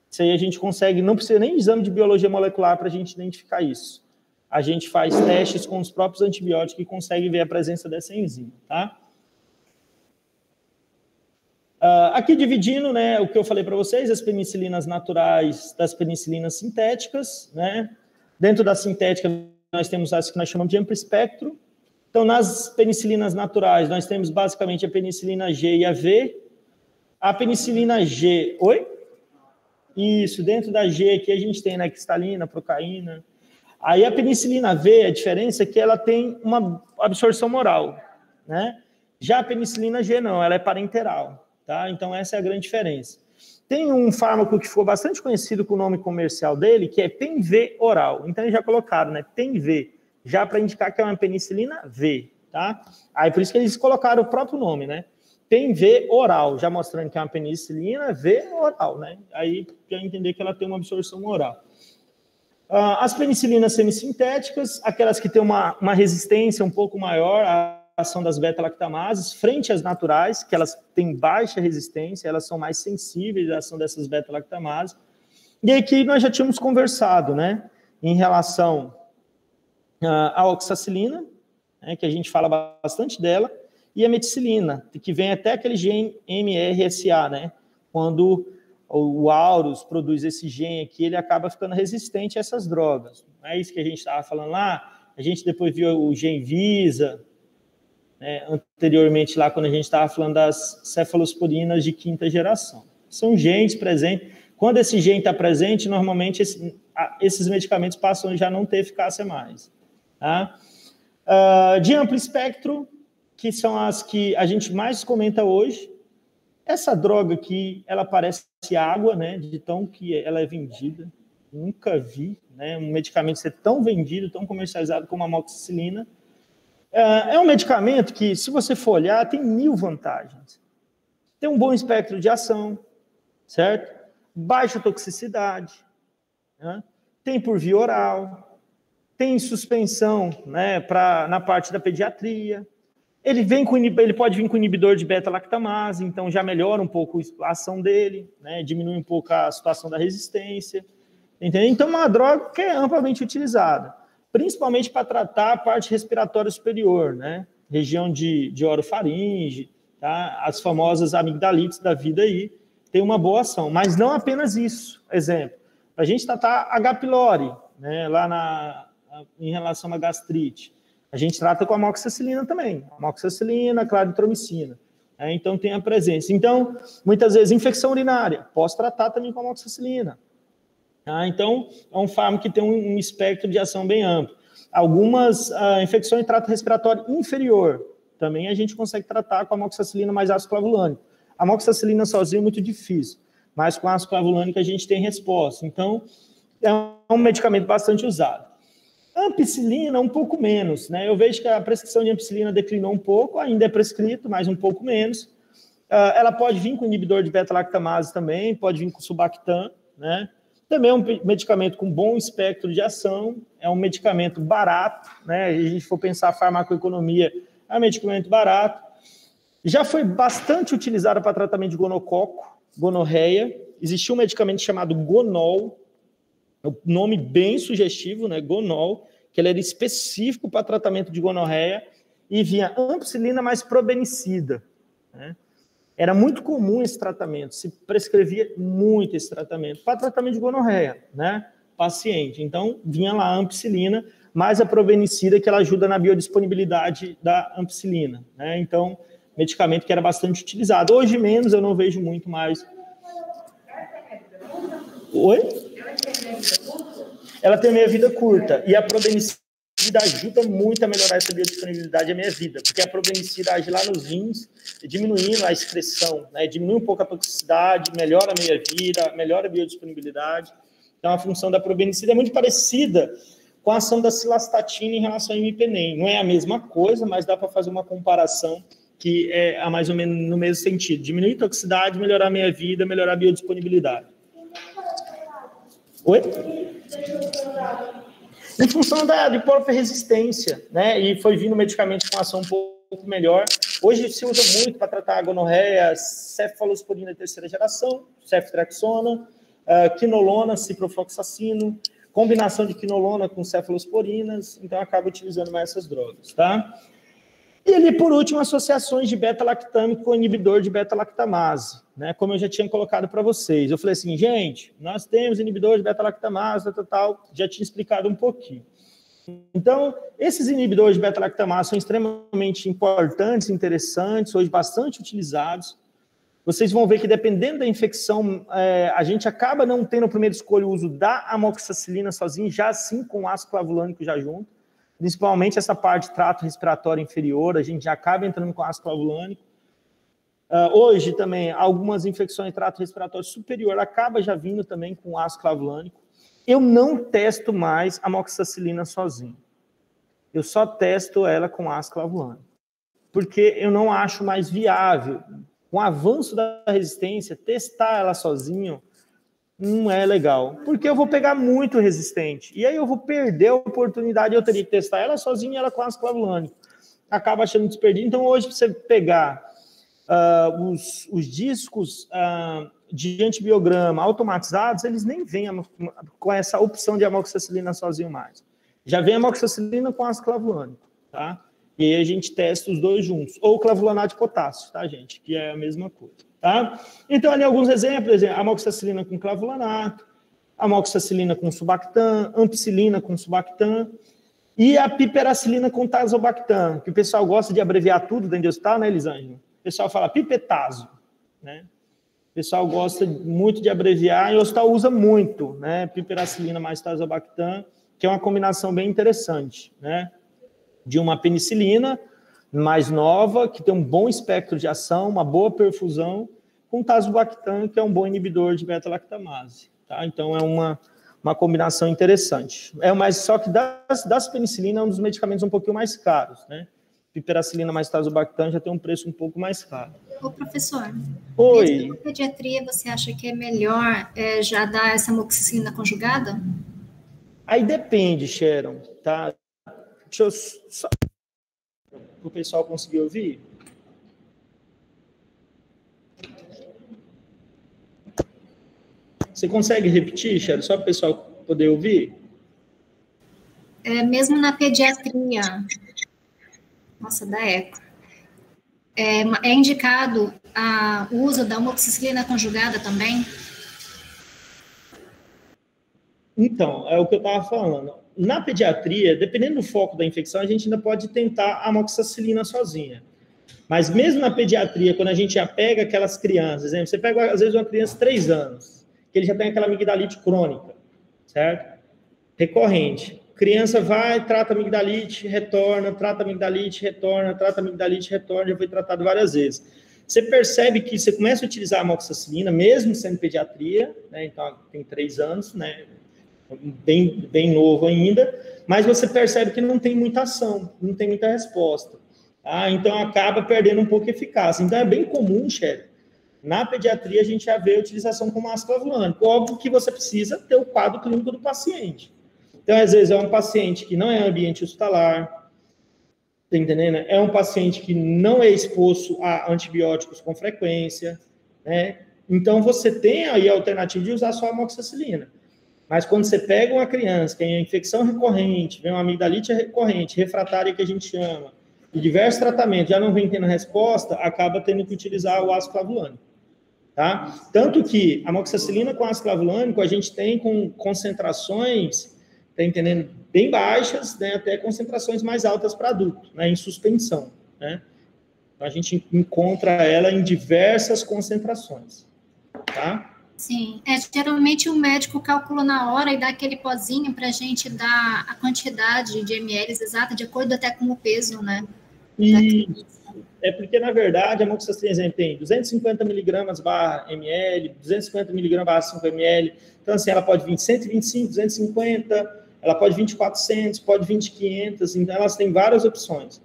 Isso aí a gente consegue, não precisa nem de exame de biologia molecular para a gente identificar isso. A gente faz testes com os próprios antibióticos e consegue ver a presença dessa enzima, tá? Aqui dividindo, né, o que eu falei para vocês, as penicilinas naturais das penicilinas sintéticas, né? Dentro da sintética, nós temos as que nós chamamos de amplo espectro. Então, nas penicilinas naturais, nós temos basicamente a penicilina G e a V. A penicilina G... Oi? Isso, dentro da G aqui a gente tem, né, cristalina, procaína. Aí a penicilina V, a diferença é que ela tem uma absorção oral, né? Já a penicilina G não, ela é parenteral. Tá? Então, essa é a grande diferença. Tem um fármaco que ficou bastante conhecido com o nome comercial dele, que é PENV oral. Então, eles já colocaram, né? PENV, já para indicar que é uma penicilina V, tá? Aí, por isso que eles colocaram o próprio nome, né? PENV oral, já mostrando que é uma penicilina V oral, né? Aí, para entender que ela tem uma absorção oral. As penicilinas semissintéticas, aquelas que têm uma resistência um pouco maior à ação das beta-lactamases, frente às naturais, que elas têm baixa resistência, elas são mais sensíveis à ação dessas beta-lactamases. E aqui nós já tínhamos conversado, né, em relação à oxacilina, né, que a gente fala bastante dela, e a meticilina, que vem até aquele gene MRSA, né, quando o Aurus produz esse gene aqui, ele acaba ficando resistente a essas drogas. Não é isso que a gente estava falando lá? A gente depois viu o gene Visa, né, anteriormente lá, quando a gente estava falando das cefalosporinas de quinta geração. São genes presentes. Quando esse gene está presente, normalmente esses medicamentos passam a já não ter eficácia mais. Tá? De amplo espectro, que são as que a gente mais comenta hoje, essa droga aqui, ela parece água, né, de tão que ela é vendida. Nunca vi, né, um medicamento ser tão vendido, tão comercializado como a amoxicilina. É um medicamento que, se você for olhar, tem 1000 vantagens. Tem um bom espectro de ação, certo? Baixa toxicidade, né? Tem por via oral, tem suspensão, né, na parte da pediatria. Ele pode vir com inibidor de beta-lactamase, então já melhora um pouco a ação dele, né, diminui um pouco a situação da resistência. Entendeu? Então, é uma droga que é amplamente utilizada, principalmente para tratar a parte respiratória superior, né, região de orofaringe, tá? As famosas amigdalites da vida aí, tem uma boa ação, mas não apenas isso. Exemplo, a gente tratar H. pylori, né, lá em relação à gastrite, a gente trata com a amoxicilina também, amoxicilina, claritromicina, né, então tem a presença. Então, muitas vezes, infecção urinária, posso tratar também com a amoxicilina. Tá? Então, é um fármaco que tem um espectro de ação bem amplo. Algumas infecções de trato respiratório inferior, também a gente consegue tratar com a amoxicilina mais ácido clavulânico. A amoxicilina sozinha é muito difícil, mas com ácido clavulânico a gente tem resposta. Então, é um medicamento bastante usado. Ampicilina, um pouco menos, né? Eu vejo que a prescrição de ampicilina declinou um pouco, ainda é prescrito, mas um pouco menos. Ela pode vir com inibidor de beta-lactamase também, pode vir com Subactam, né? Também é um medicamento com bom espectro de ação, é um medicamento barato, né? Se a gente for pensar a farmacoeconomia, é um medicamento barato. Já foi bastante utilizado para tratamento de gonococo, gonorreia. Existia um medicamento chamado Gonol, o nome bem sugestivo, né? Gonol, que ele era específico para tratamento de gonorreia, e vinha ampicilina mais probenicida, né? Era muito comum esse tratamento, se prescrevia muito esse tratamento para tratamento de gonorreia, né? Paciente. Então, vinha lá a ampicilina, mais a probenicida, que ela ajuda na biodisponibilidade da ampicilina, né? Então, medicamento que era bastante utilizado. Hoje menos, eu não vejo muito mais. Oi? Ela tem meia-vida curta. E a probenicida ajuda muito a melhorar essa biodisponibilidade à meia-vida, porque a probenicida age lá nos rins, diminuindo a excreção, né? Diminui um pouco a toxicidade, melhora a meia-vida, melhora a biodisponibilidade. Então, a função da probenicida é muito parecida com a ação da cilastatina em relação ao imipenem. Não é a mesma coisa, mas dá para fazer uma comparação que é mais ou menos no mesmo sentido. Diminuir a toxicidade, melhorar a meia-vida, melhorar a biodisponibilidade. Oi? Em função de hiperresistência, né? E foi vindo medicamentos com ação um pouco melhor. Hoje se usa muito para tratar a gonorreia, cefalosporina de terceira geração, ceftriaxona, quinolona, ciprofloxacino, combinação de quinolona com cefalosporinas, então acaba utilizando mais essas drogas, tá? E ali, por último, associações de beta-lactâmico com inibidor de beta-lactamase, né? Como eu já tinha colocado para vocês. Eu falei assim, gente, nós temos inibidor de beta-lactamase, já tinha explicado um pouquinho. Então, esses inibidores de beta-lactamase são extremamente importantes, interessantes, hoje bastante utilizados. Vocês vão ver que, dependendo da infecção, a gente acaba não tendo, a primeira escolha, o uso da amoxicilina sozinho, já assim com ácido clavulânico já junto. Principalmente essa parte de trato respiratório inferior, a gente já acaba entrando com ácido clavulânico. Hoje também, algumas infecções de trato respiratório superior acaba já vindo também com ácido clavulânico. Eu não testo mais a amoxicilina sozinho. Eu só testo ela com ácido clavulânico. Porque eu não acho mais viável. Com o avanço da resistência, testar ela sozinho não é legal, porque eu vou pegar muito resistente, e aí eu vou perder a oportunidade, eu teria que testar ela sozinha e ela com ácido clavulânico. Acaba achando desperdício. Então, hoje, para você pegar os discos de antibiograma automatizados, eles nem vêm com essa opção de amoxicilina sozinho mais. Já vem a amoxicilina com ácido clavulânico, tá? E aí a gente testa os dois juntos. Ou clavulanato de potássio, tá, gente? Que é a mesma coisa, tá? Então, ali alguns exemplos, amoxicilina com clavulanato, amoxicilina com subactam, ampicilina com subactam, e a piperacilina com tazobactam, que o pessoal gosta de abreviar tudo dentro do hospital, né, Elisângela? O pessoal fala pipetazo, né? O pessoal gosta muito de abreviar, e o hospital usa muito, né? Piperacilina mais tazobactam, que é uma combinação bem interessante, né? De uma penicilina mais nova, que tem um bom espectro de ação, uma boa perfusão, com tazobactam, que é um bom inibidor de beta-lactamase, tá? Então, é uma combinação interessante. Mas só que das penicilinas é um dos medicamentos um pouquinho mais caros, né? Piperacilina mais tazobactam já tem um preço um pouco mais caro. Ô, professor, oi. Na pediatria, você acha que é melhor já dar essa amoxicilina conjugada? Aí depende, Sharon, tá? Deixa eu só... o pessoal conseguir ouvir? Você consegue repetir, Sharon, só para o pessoal poder ouvir? Mesmo na pediatria... Nossa, dá eco. É indicado o uso da amoxicilina conjugada também? Então, é o que eu estava falando. Na pediatria, dependendo do foco da infecção, a gente ainda pode tentar a amoxicilina sozinha. Mas mesmo na pediatria, quando a gente já pega aquelas crianças, exemplo, você pega às vezes uma criança de 3 anos, que ele já tem aquela amigdalite crônica, certo? Recorrente. Criança vai, trata amigdalite, retorna, trata amigdalite, retorna, trata amigdalite, retorna, já foi tratado várias vezes. Você percebe que você começa a utilizar a amoxicilina, mesmo sendo pediatria, né? Então tem 3 anos, né? Bem novo ainda, mas você percebe que não tem muita ação, não tem muita resposta. Tá? Então acaba perdendo um pouco a eficácia. Então é bem comum, chefe, na pediatria a gente já vê a utilização como ácido clavulânico. Óbvio que você precisa ter o quadro clínico do paciente. Então, às vezes, é um paciente que não é ambiente hospitalar, tá entendendo? É um paciente que não é exposto a antibióticos com frequência, né? Então, você tem aí a alternativa de usar só a amoxicilina. Mas quando você pega uma criança que tem infecção recorrente, vem uma amigdalite recorrente, refratária que a gente chama, e diversos tratamentos já não vem tendo resposta, acaba tendo que utilizar o ácido clavulânico, tá? Tanto que a amoxicilina com ácido clavulânico a gente tem com concentrações, tá entendendo, bem baixas, né, até concentrações mais altas para adulto, né, em suspensão, né? Então, a gente encontra ela em diversas concentrações, tá? Sim, geralmente o médico calcula na hora e dá aquele pozinho para a gente dar a quantidade de ml exata, de acordo até com o peso, né? Isso. É porque, na verdade, a amoxicilina tem 250 mg/ml, 250 mg/5 ml. Então, assim, ela pode vir de 125, 250, ela pode vir de 400, pode vir de 500. Então, elas têm várias opções.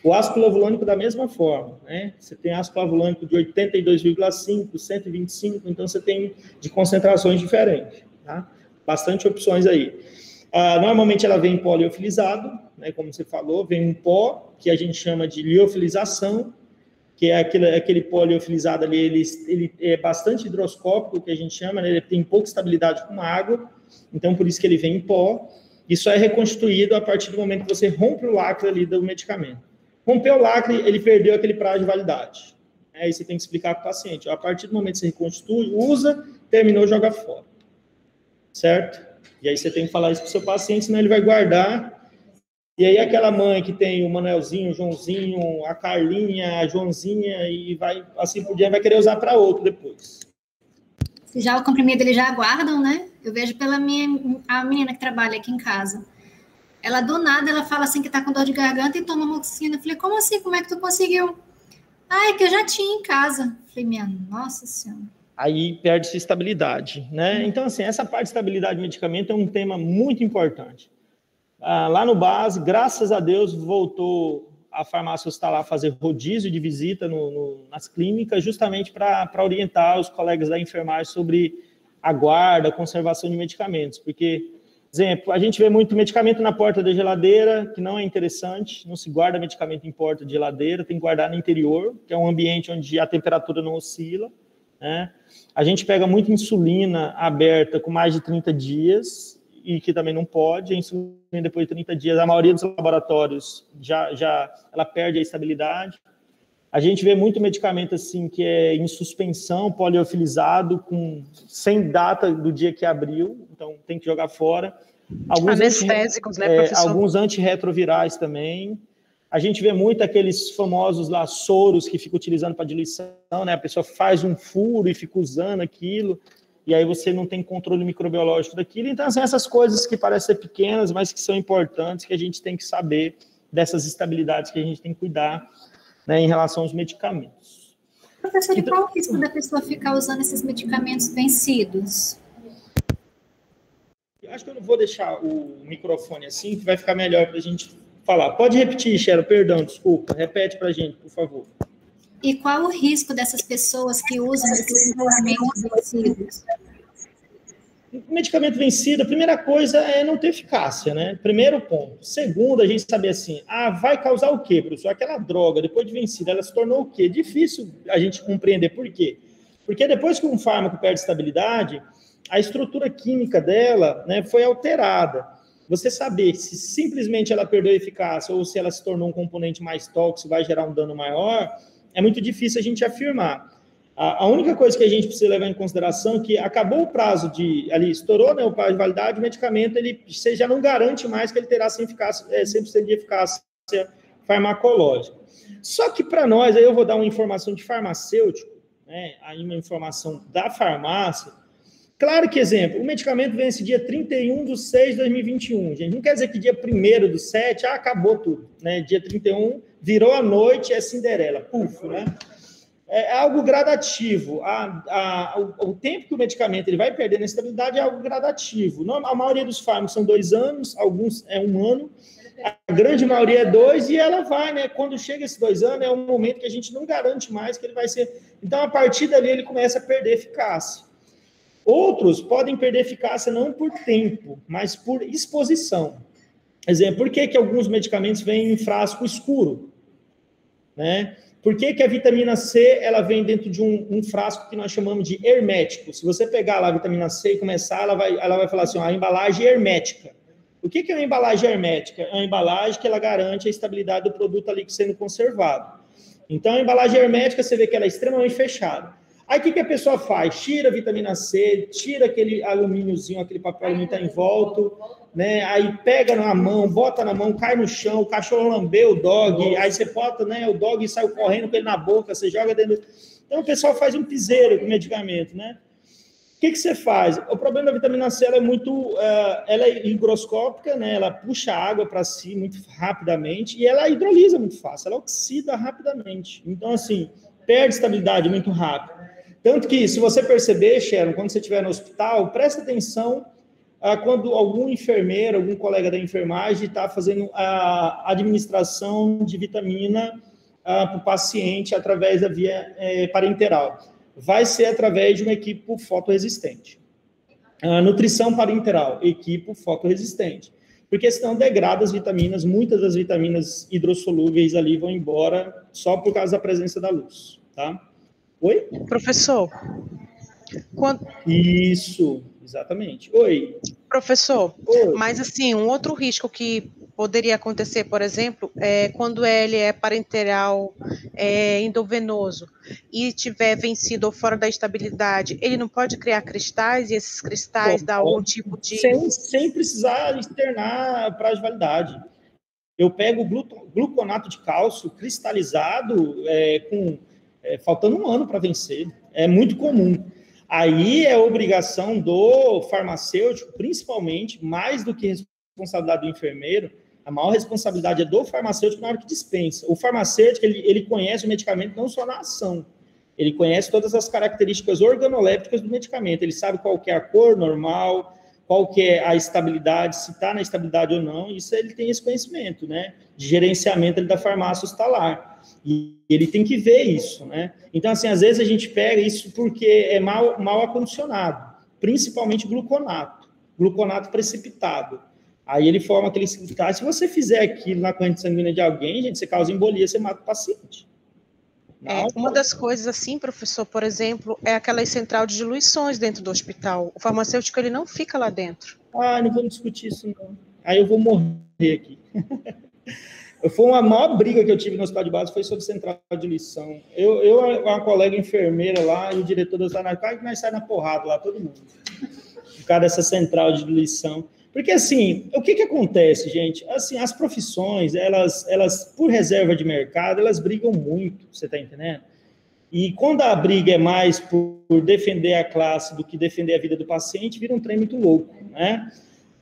O ácido clavulânico da mesma forma, né? Você tem ácido clavulânico de 82,5, 125, então você tem de concentrações diferentes, tá? Bastante opções aí. Normalmente ela vem em pó liofilizado, né? Como você falou, vem um pó que a gente chama de liofilização, que é aquele pó liofilizado ali, ele é bastante hidroscópico, que a gente chama, né? Ele tem pouca estabilidade com água, então por isso que ele vem em pó. Isso é reconstituído a partir do momento que você rompe o lacre ali do medicamento. Rompeu o lacre, ele perdeu aquele prazo de validade. Aí você tem que explicar para o paciente. A partir do momento que você reconstitui, usa, terminou, joga fora. Certo? E aí você tem que falar isso para o seu paciente, senão ele vai guardar. E aí aquela mãe que tem o Manelzinho, o Joãozinho, a Carlinha, a Joãozinha, e vai assim por diante, vai querer usar para outro depois. Já o comprimido eles já aguardam, né? Eu vejo pela a menina que trabalha aqui em casa. Ela, do nada, ela fala assim que tá com dor de garganta e toma amoxicilina. Eu falei, como assim? Como é que tu conseguiu? É que eu já tinha em casa. Eu falei, minha nossa senhora. Aí perde-se estabilidade, né? Então, assim, essa parte de estabilidade do medicamento é um tema muito importante. Lá no base, graças a Deus, voltou a farmácia hospitalar a fazer rodízio de visita nas clínicas, justamente para orientar os colegas da enfermagem sobre a guarda, conservação de medicamentos, porque... Exemplo, a gente vê muito medicamento na porta da geladeira, que não é interessante, não se guarda medicamento em porta de geladeira, tem que guardar no interior, que é um ambiente onde a temperatura não oscila, né? A gente pega muita insulina aberta com mais de 30 dias, e que também não pode. A insulina, depois de 30 dias, a maioria dos laboratórios ela perde a estabilidade. A gente vê muito medicamento assim que é em suspensão, poliofilizado, sem data do dia que abriu, então tem que jogar fora. Alguns anestésicos, né, professor? Alguns antirretrovirais também. A gente vê muito aqueles famosos lá soros que ficam utilizando para diluição, né? A pessoa faz um furo e fica usando aquilo, e aí você não tem controle microbiológico daquilo. Então, assim, essas coisas que parecem ser pequenas, mas que são importantes, que a gente tem que saber dessas estabilidades que a gente tem que cuidar, né, em relação aos medicamentos. Professor, e qual o risco da pessoa ficar usando esses medicamentos vencidos? Eu acho que eu não vou deixar o microfone assim, que vai ficar melhor para a gente falar. Pode repetir, Cheryl, perdão, desculpa. Repete para a gente, por favor. E qual o risco dessas pessoas que usam esses medicamentos vencidos? O medicamento vencido, a primeira coisa é não ter eficácia, né? Primeiro ponto. Segundo, a gente saber assim, vai causar o quê, professor? Aquela droga, depois de vencida, ela se tornou o quê? Difícil a gente compreender por quê. Porque depois que um fármaco perde estabilidade, a estrutura química dela, né, foi alterada. Você saber se simplesmente ela perdeu a eficácia ou se ela se tornou um componente mais tóxico, vai gerar um dano maior, é muito difícil a gente afirmar. A única coisa que a gente precisa levar em consideração é que acabou o prazo estourou, né, o prazo de validade, o medicamento, você já não garante mais que ele terá 100% de eficácia farmacológica. Só que para nós, aí eu vou dar uma informação de farmacêutico, né, aí uma informação da farmácia. Claro que, exemplo, o medicamento vence dia 31/6/2021, gente. Não quer dizer que dia 1/7, acabou tudo, né? Dia 31, virou a noite, é Cinderela, puf, né? É algo gradativo. O tempo que o medicamento ele vai perder na estabilidade é algo gradativo. A maioria dos fármacos são 2 anos, alguns é 1 ano, a grande maioria é 2, e ela vai, né? Quando chega esses 2 anos, é um momento que a gente não garante mais que ele vai ser. Então, a partir dali, ele começa a perder eficácia. Outros podem perder eficácia não por tempo, mas por exposição. Exemplo, por que alguns medicamentos vêm em frasco escuro? Né? Por que a vitamina C ela vem dentro de um frasco que nós chamamos de hermético? Se você pegar lá a vitamina C e começar, ela vai falar assim, a embalagem hermética. O que é uma embalagem hermética? É uma embalagem que ela garante a estabilidade do produto ali sendo conservado. Então, a embalagem hermética, você vê que ela é extremamente fechada. Aí, o que a pessoa faz? Tira a vitamina C, tira aquele alumíniozinho, aquele papel alumínio que está em volta, né? Aí pega na mão, bota na mão, cai no chão, o cachorro lambeu o dog, aí você bota, né, o dog saiu correndo com ele na boca, você joga dentro. Então, o pessoal faz um piseiro com o medicamento, né? O que você faz? O problema da vitamina C ela é higroscópica, né? Ela puxa água para si muito rapidamente e ela hidrolisa muito fácil, ela oxida rapidamente. Então, assim, perde estabilidade muito rápido. Tanto que, se você perceber, Sharon, quando você estiver no hospital, presta atenção quando algum enfermeiro, algum colega da enfermagem está fazendo a administração de vitamina para o paciente através da via parenteral. Vai ser através de uma equipe fotorresistente. Nutrição parenteral, equipe fotorresistente. Porque senão degrada as vitaminas, muitas das vitaminas hidrossolúveis ali vão embora só por causa da presença da luz, tá? Oi? Professor. Isso, exatamente. Oi. Professor, Oi. Mas assim, um outro risco que poderia acontecer, por exemplo, é quando ele é parenteral endovenoso e tiver vencido ou fora da estabilidade, ele não pode criar cristais e esses cristais dão algum tipo de... Sem precisar externar prazo de validade. Eu pego gluconato de cálcio cristalizado faltando 1 ano para vencer. É muito comum. Aí é obrigação do farmacêutico, principalmente, mais do que responsabilidade do enfermeiro, a maior responsabilidade é do farmacêutico na hora que dispensa. O farmacêutico, ele conhece o medicamento não só na ação, ele conhece todas as características organolépticas do medicamento, ele sabe qual que é a cor normal, qual que é a estabilidade, se está na estabilidade ou não, isso ele tem esse conhecimento, né, de gerenciamento da farmácia hospitalar. E ele tem que ver isso, né? Então, assim, às vezes a gente pega isso porque é mal acondicionado, principalmente gluconato precipitado. Aí ele forma aqueles cristais. Se você fizer aquilo na corrente sanguínea de alguém, gente, você causa embolia, você mata o paciente. Uma das coisas assim, professor, por exemplo, é aquela central de diluições dentro do hospital. O farmacêutico, ele não fica lá dentro. Não vamos discutir isso, não. Aí eu vou morrer aqui. Foi a maior briga que eu tive no hospital de base, foi sobre central de diluição. Uma colega enfermeira lá, e o diretor do hospital, que nós saímos na porrada lá, todo mundo. Por causa dessa central de diluição. Porque, assim, o que acontece, gente? Assim, as profissões, elas, por reserva de mercado, elas brigam muito, você está entendendo? E quando a briga é mais por defender a classe do que defender a vida do paciente, vira um trem muito louco, né?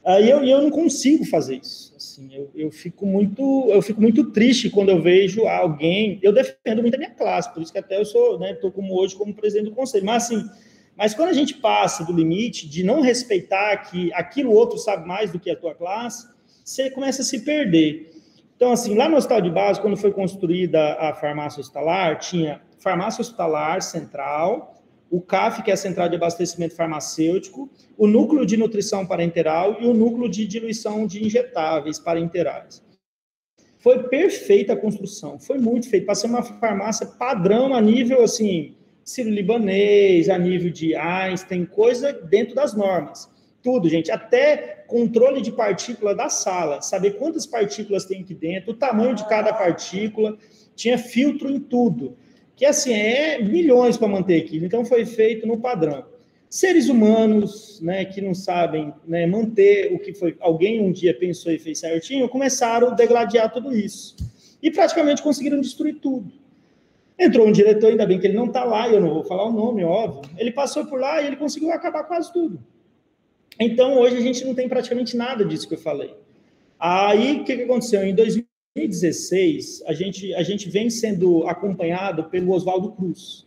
Aí eu não consigo fazer isso. Assim, eu fico muito triste quando eu vejo alguém... Eu defendo muito a minha classe, por isso que até eu sou, né, estou hoje como presidente do conselho. Mas quando a gente passa do limite de não respeitar que aquilo outro sabe mais do que a tua classe, você começa a se perder. Então, assim, lá no hospital de base, quando foi construída a farmácia hospitalar, tinha farmácia hospitalar central, o CAF, que é a Central de Abastecimento Farmacêutico, o núcleo de nutrição parenteral e o núcleo de diluição de injetáveis parenterais. Foi perfeita a construção, foi muito feita, para ser uma farmácia padrão a nível, assim, sírio-libanês, a nível de Einstein, coisa dentro das normas. Tudo, gente, até controle de partícula da sala, saber quantas partículas tem aqui dentro, o tamanho de cada partícula, tinha filtro em tudo. Que, assim, milhões para manter aquilo. Então, foi feito no padrão. Seres humanos, né, que não sabem, né, manter o que foi... Alguém um dia pensou e fez certinho, começaram a degladiar tudo isso. E praticamente conseguiram destruir tudo. Entrou um diretor, ainda bem que ele não está lá, eu não vou falar o nome, óbvio. Ele passou por lá e ele conseguiu acabar quase tudo. Então, hoje a gente não tem praticamente nada disso que eu falei. Aí, o que aconteceu? Em 2016, a gente vem sendo acompanhado pelo Oswaldo Cruz.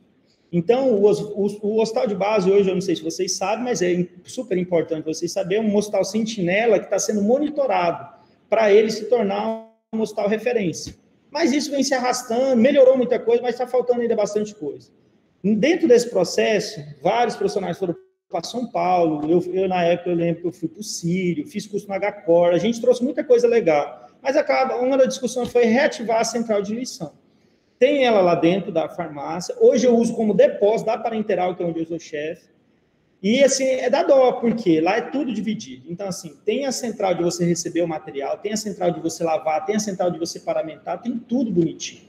Então, o hospital de base, hoje, eu não sei se vocês sabem, mas é super importante vocês saberem, é um hospital sentinela que está sendo monitorado para ele se tornar um hospital referência. Mas isso vem se arrastando, melhorou muita coisa, mas está faltando ainda bastante coisa. Dentro desse processo, vários profissionais foram para São Paulo, eu na época, eu lembro que eu fui para o Sírio, fiz curso no HCOR, a gente trouxe muita coisa legal. Mas uma das discussões foi reativar a central de diluição. Tem ela lá dentro da farmácia. Hoje eu uso como depósito da parenteral, que é onde eu sou chefe. E, assim, dá dó, porque lá é tudo dividido. Então, assim, tem a central de você receber o material, tem a central de você lavar, tem a central de você paramentar, tem tudo bonitinho.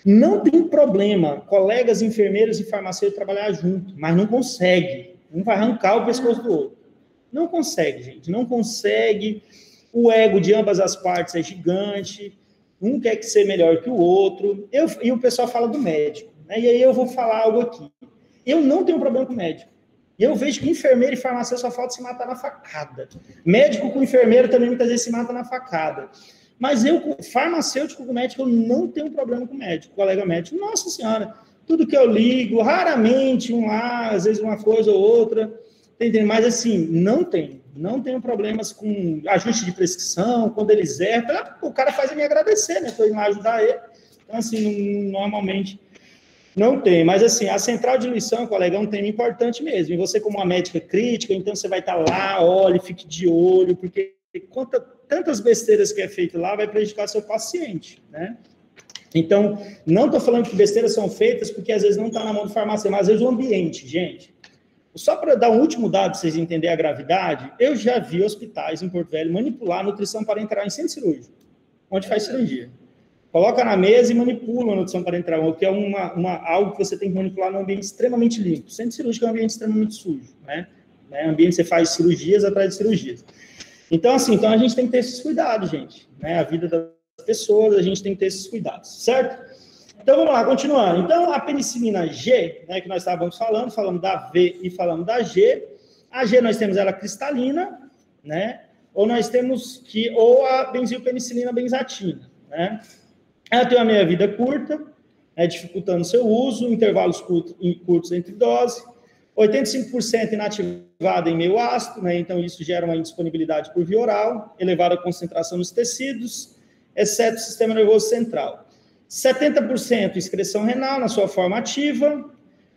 Não tem problema colegas enfermeiros e farmacêuticos trabalhar junto, mas não consegue. Um vai arrancar o pescoço do outro. Não consegue, gente. Não consegue. O ego de ambas as partes é gigante. Um quer que ser melhor que o outro. E o pessoal fala do médico, né? E aí eu vou falar algo aqui. Eu não tenho problema com médico. E eu vejo que enfermeiro e farmacêutico só falta se matar na facada. Médico com enfermeiro também muitas vezes se mata na facada. Mas farmacêutico com médico, eu não tenho problema com médico. Colega médico, nossa senhora, tudo que eu ligo, raramente às vezes uma coisa ou outra. Entendeu? Mas assim, não tenho problemas com ajuste de prescrição, quando eles erram, o cara faz me agradecer, né? Estou indo lá ajudar ele. Então, assim, normalmente não tem. Mas, assim, a central de diluição, colega, é um tema importante mesmo. E você, como uma médica crítica, então você vai estar lá, olhe, fique de olho, porque tantas besteiras que é feito lá vai prejudicar seu paciente, né? Então, não estou falando que besteiras são feitas porque às vezes não está na mão do farmacêutico, mas às vezes o ambiente, gente. Só para dar um último dado, para vocês entenderem a gravidade, eu já vi hospitais em Porto Velho manipular a nutrição parenteral em centro cirúrgico, onde faz cirurgia. Coloca na mesa e manipula a nutrição parenteral, que é algo que você tem que manipular num ambiente extremamente limpo. Centro cirúrgico é um ambiente extremamente sujo, né? Ambiente você faz cirurgias atrás de cirurgias. Então, assim, a gente tem que ter esses cuidados, gente. Né? A vida das pessoas, a gente tem que ter esses cuidados, certo? Então, vamos lá, continuando. Então, a penicilina G, né, que nós estávamos falando da V e falando da G. A G, nós temos ela cristalina, né? Ou nós temos ou a benzilpenicilina benzatina, né? Ela tem uma meia-vida curta, né, dificultando seu uso, intervalos curtos entre doses, 85% inativada em meio ácido, né? Então isso gera uma indisponibilidade por via oral, elevada concentração nos tecidos, exceto o sistema nervoso central. 70% excreção renal na sua forma ativa,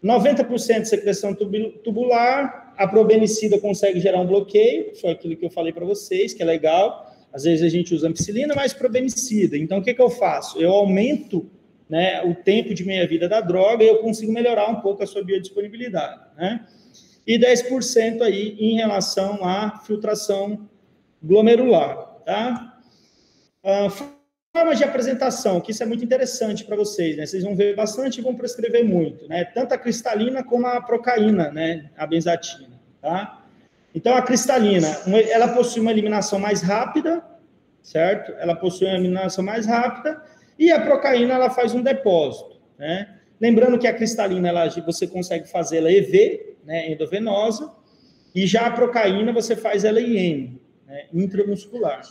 90% secreção tubular, a probenicida consegue gerar um bloqueio, foi aquilo que eu falei para vocês, que é legal, às vezes a gente usa ampicilina, mas probenicida. Então, o que eu faço? Eu aumento né, o tempo de meia-vida da droga e eu consigo melhorar um pouco a sua biodisponibilidade, né? E 10% aí em relação à filtração glomerular, tá? Formas de apresentação, que isso é muito interessante para vocês, né? Vocês vão ver bastante e vão prescrever muito, né? Tanto a cristalina como a procaína, né? A benzatina, tá? Então, a cristalina, ela possui uma eliminação mais rápida, certo? Ela possui uma eliminação mais rápida e a procaína, ela faz um depósito, né? Lembrando que a cristalina, você consegue fazer ela EV, né? Endovenosa, e já a procaína, você faz ela IM, né? Intramuscular.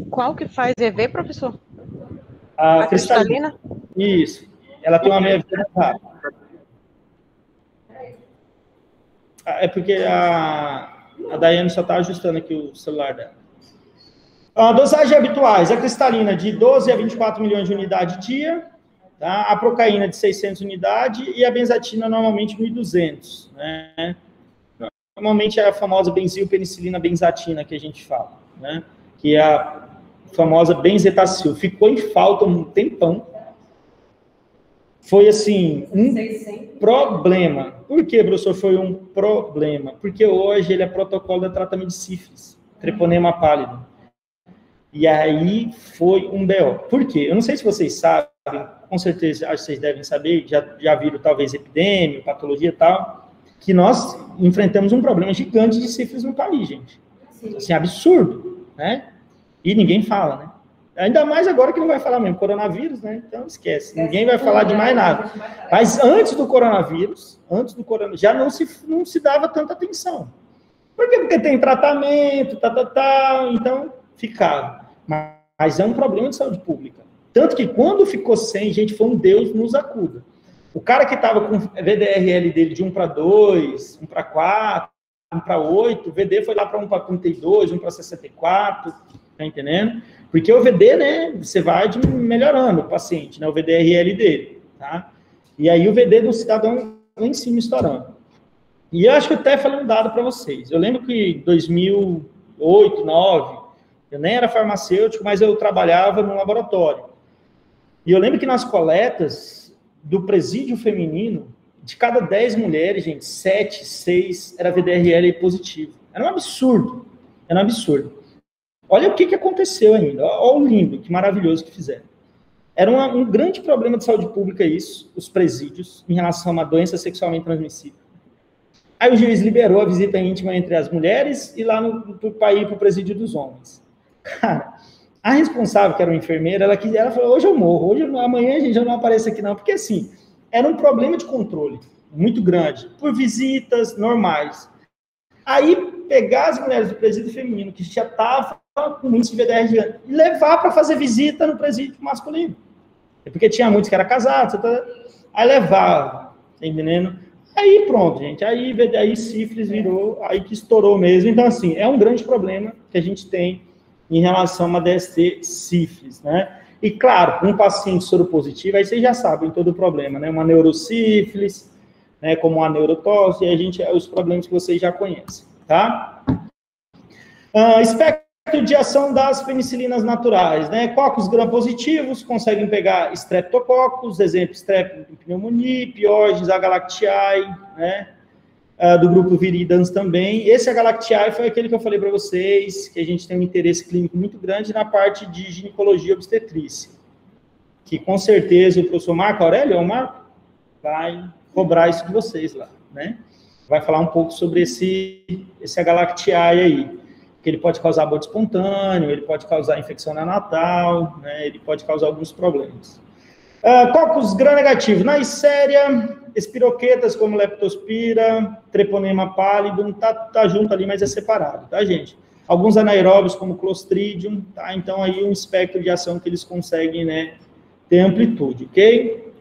Qual que faz EV, professor? A cristalina. Isso. Ela tem uma meia-vida rápida. É porque a Daiane só está ajustando aqui o celular dela. Dosagem habituais. A cristalina de 12 a 24 milhões de unidades dia. Tá? A procaína de 600 unidades e a benzatina normalmente 1.200. Né? Normalmente é a famosa benzilpenicilina benzatina que a gente fala, né? Que é a famosa benzetacil. Ficou em falta um tempão. Foi, assim, um problema. Por que, professor, foi um problema? Porque hoje ele é protocolo de tratamento de sífilis, treponema pálido. E aí foi um BO. Por quê? Eu não sei se vocês sabem, com certeza, acho que vocês devem saber, já viram talvez epidemia, patologia e tal, que nós enfrentamos um problema gigante de sífilis no país, gente. Sim. Assim, absurdo, né? E ninguém fala, né? Ainda mais agora que não vai falar mesmo, coronavírus, né? Então esquece, ninguém vai falar de mais nada. Mas antes do coronavírus, já não se dava tanta atenção. Por quê? Porque tem tratamento, então ficava. Mas é um problema de saúde pública. Tanto que quando ficou sem, gente, foi um Deus nos acuda. O cara que estava com o VDRL dele de 1 para 2, 1 para 4, 1 para 8, o VD foi lá para 1 para 32, 1 para 64, tá entendendo? Porque o VD, né, você vai melhorando o paciente, né, o VDRL dele, tá? E aí o VD do cidadão lá em cima estourando. E eu acho que eu até falei um dado para vocês. Eu lembro que em 2008, 2009, eu nem era farmacêutico, mas eu trabalhava num laboratório. E eu lembro que nas coletas do presídio feminino, de cada 10 mulheres, gente, 7, 6 era VDRL positivo. Era um absurdo. Era um absurdo. Olha o que aconteceu ainda. Olha o lindo, que maravilhoso que fizeram. Era um grande problema de saúde pública isso, os presídios, em relação a uma doença sexualmente transmissível. Aí o juiz liberou a visita íntima entre as mulheres e lá para ir para o presídio dos homens. Cara, a responsável, que era uma enfermeira, ela falou, hoje eu morro, amanhã a gente já não aparece aqui não, porque assim, era um problema de controle muito grande, por visitas normais. Aí, pegar as mulheres do presídio feminino, que já estavam com índice de VDR gigante, e levar para fazer visita no presídio masculino. É porque tinha muitos que eram casados, aí levava, tá entendendo? Aí pronto, gente, aí sífilis virou, aí que estourou mesmo. Então, assim, é um grande problema que a gente tem em relação a uma DST sífilis, né? E, claro, um paciente soropositivo, aí vocês já sabem todo o problema, né? Uma neurosífilis, né? Como a neurotose, e os problemas que vocês já conhecem, tá? Espectro de ação das penicilinas naturais, né? Cocos gram-positivos conseguem pegar streptococcus, exemplo, streptopneumonia, piógenes, agalactiae, né? Do grupo viridans também. Esse agalactiae foi aquele que eu falei para vocês, que a gente tem um interesse clínico muito grande na parte de ginecologia e obstetrícia, que com certeza o professor Marco Aurélio, é o Marco, vai cobrar isso de vocês lá, né? Vai falar um pouco sobre esse agalactiae aí, que ele pode causar aborto espontâneo, ele pode causar infecção neonatal, né? Ele pode causar alguns problemas. Cocos gram-negativo, Neisseria, espiroquetas como leptospira, treponema pallidum, tá junto ali, mas é separado, tá, gente? Alguns anaeróbios como Clostridium, tá? Então aí um espectro de ação que eles conseguem, né, ter amplitude, ok?